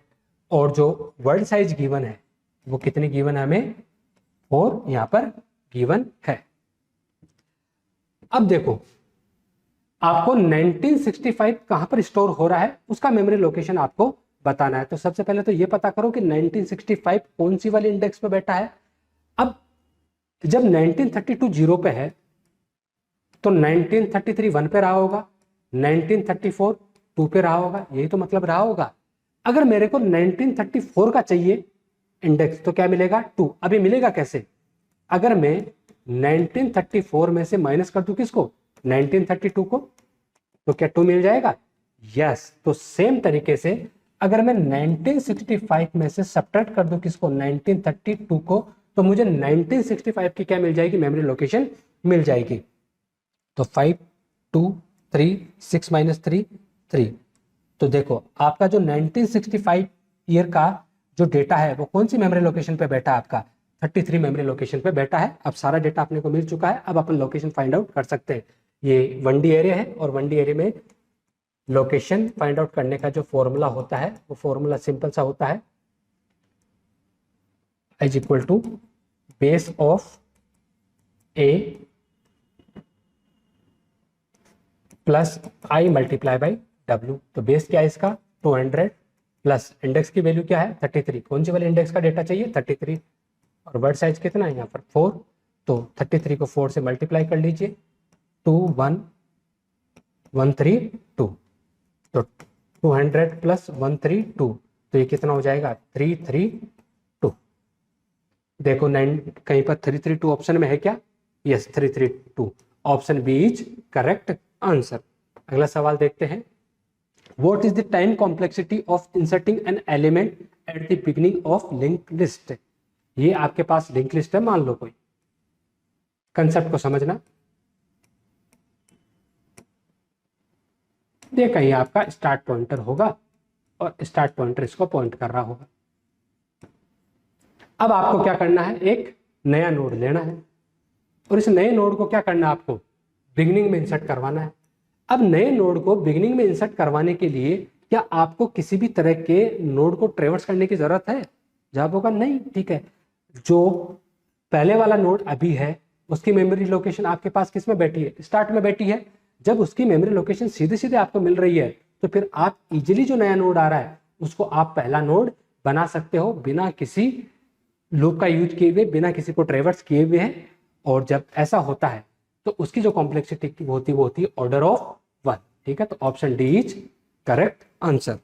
और जो वर्ड साइज गिवन है वो कितनी गिवन है हमें, 4 यहां पर गिवन है। अब देखो आपको 1965 कहां पर स्टोर हो रहा है उसका मेमोरी लोकेशन आपको बताना है। तो सबसे पहले तो ये पता करो कि 1965 कौन सी वाली इंडेक्स पे बैठा है। अब जब 1932 जीरो पे है तो 1933 1 पे रहा होगा, 1934 2 पे रहा होगा, यही तो मतलब रहा होगा। अगर मेरे को 1934 का चाहिए इंडेक्स तो क्या मिलेगा, 2। अभी मिलेगा कैसे, अगर मैं 1934 में से माइनस कर दूं किसको, 1932 को, तो क्या 2 मिल जाएगा, यस। तो सेम तरीके से अगर मैं 1965 में से सब्ट्रैक्ट कर दूं किसको, 1932 को, तो मुझे 1965 की क्या मिल जाएगी, मेमोरी लोकेशन मिल जाएगी। तो 5 2 3 6 माइनस 3 3। तो देखो आपका जो 1965 ईयर का जो डेटा है वो कौन सी मेमोरी लोकेशन पे बैठा है, आपका 33 मेमोरी लोकेशन पे बैठा है। अब सारा डेटा अपने को मिल चुका है, अब अपन लोकेशन फाइंड आउट कर सकते हैं। ये 1D एरिया है और 1D एरिया में लोकेशन फाइंड आउट करने का जो फॉर्मूला होता है वो फॉर्मूला सिंपल सा होता है, is equal to base of A plus I multiply by W. तो बेस क्या है इसका 200 प्लस इंडेक्स की वैल्यू क्या है 33, कौन सी वाले इंडेक्स का डेटा चाहिए 33, और वर्ड साइज कितना है यहाँ पर 4, तो 33 को 4 से मल्टीप्लाई कर लीजिए, 2 1 1 3 2, तो 200 प्लस 132, तो ये कितना हो जाएगा 332। देखो 9 कहीं पर 332 ऑप्शन में है क्या, yes 332, option B is correct answer. अगला सवाल देखते हैं, what is the time complexity of inserting an element at the beginning of link list. ये आपके पास लिंक लिस्ट है, मान लो कोई, कंसेप्ट को समझना, ये कहीं आपका स्टार्ट पॉइंटर होगा और स्टार्ट पॉइंटर इसको पॉइंट कर रहा होगा। अब आपको क्या करना है, एक नया नोड लेना है और इस नए नोड को क्या करना है, आपको बिगिनिंग में इंसर्ट करवाना है। अब नए नोड को बिगिनिंग में इंसर्ट करवाने के लिए क्या आपको किसी भी तरह के नोड को ट्रेवर्स करने की जरूरत है, जवाब होगा नहीं, ठीक है। जो पहले वाला नोड अभी है उसकी मेमोरी लोकेशन आपके पास किस में बैठी है, स्टार्ट में बैठी है। जब उसकी मेमोरी लोकेशन सीधे सीधे आपको मिल रही है तो फिर आप इजीली जो नया नोड आ रहा है उसको आप पहला नोड बना सकते हो बिना किसी लूप का यूज किए हुए, बिना किसी को ट्रेवर्स किए हुए हैं। और जब ऐसा होता है तो उसकी जो कॉम्प्लेक्सिटी होती है वो होती है ऑर्डर ऑफ 1, ठीक है। तो option D is correct answer.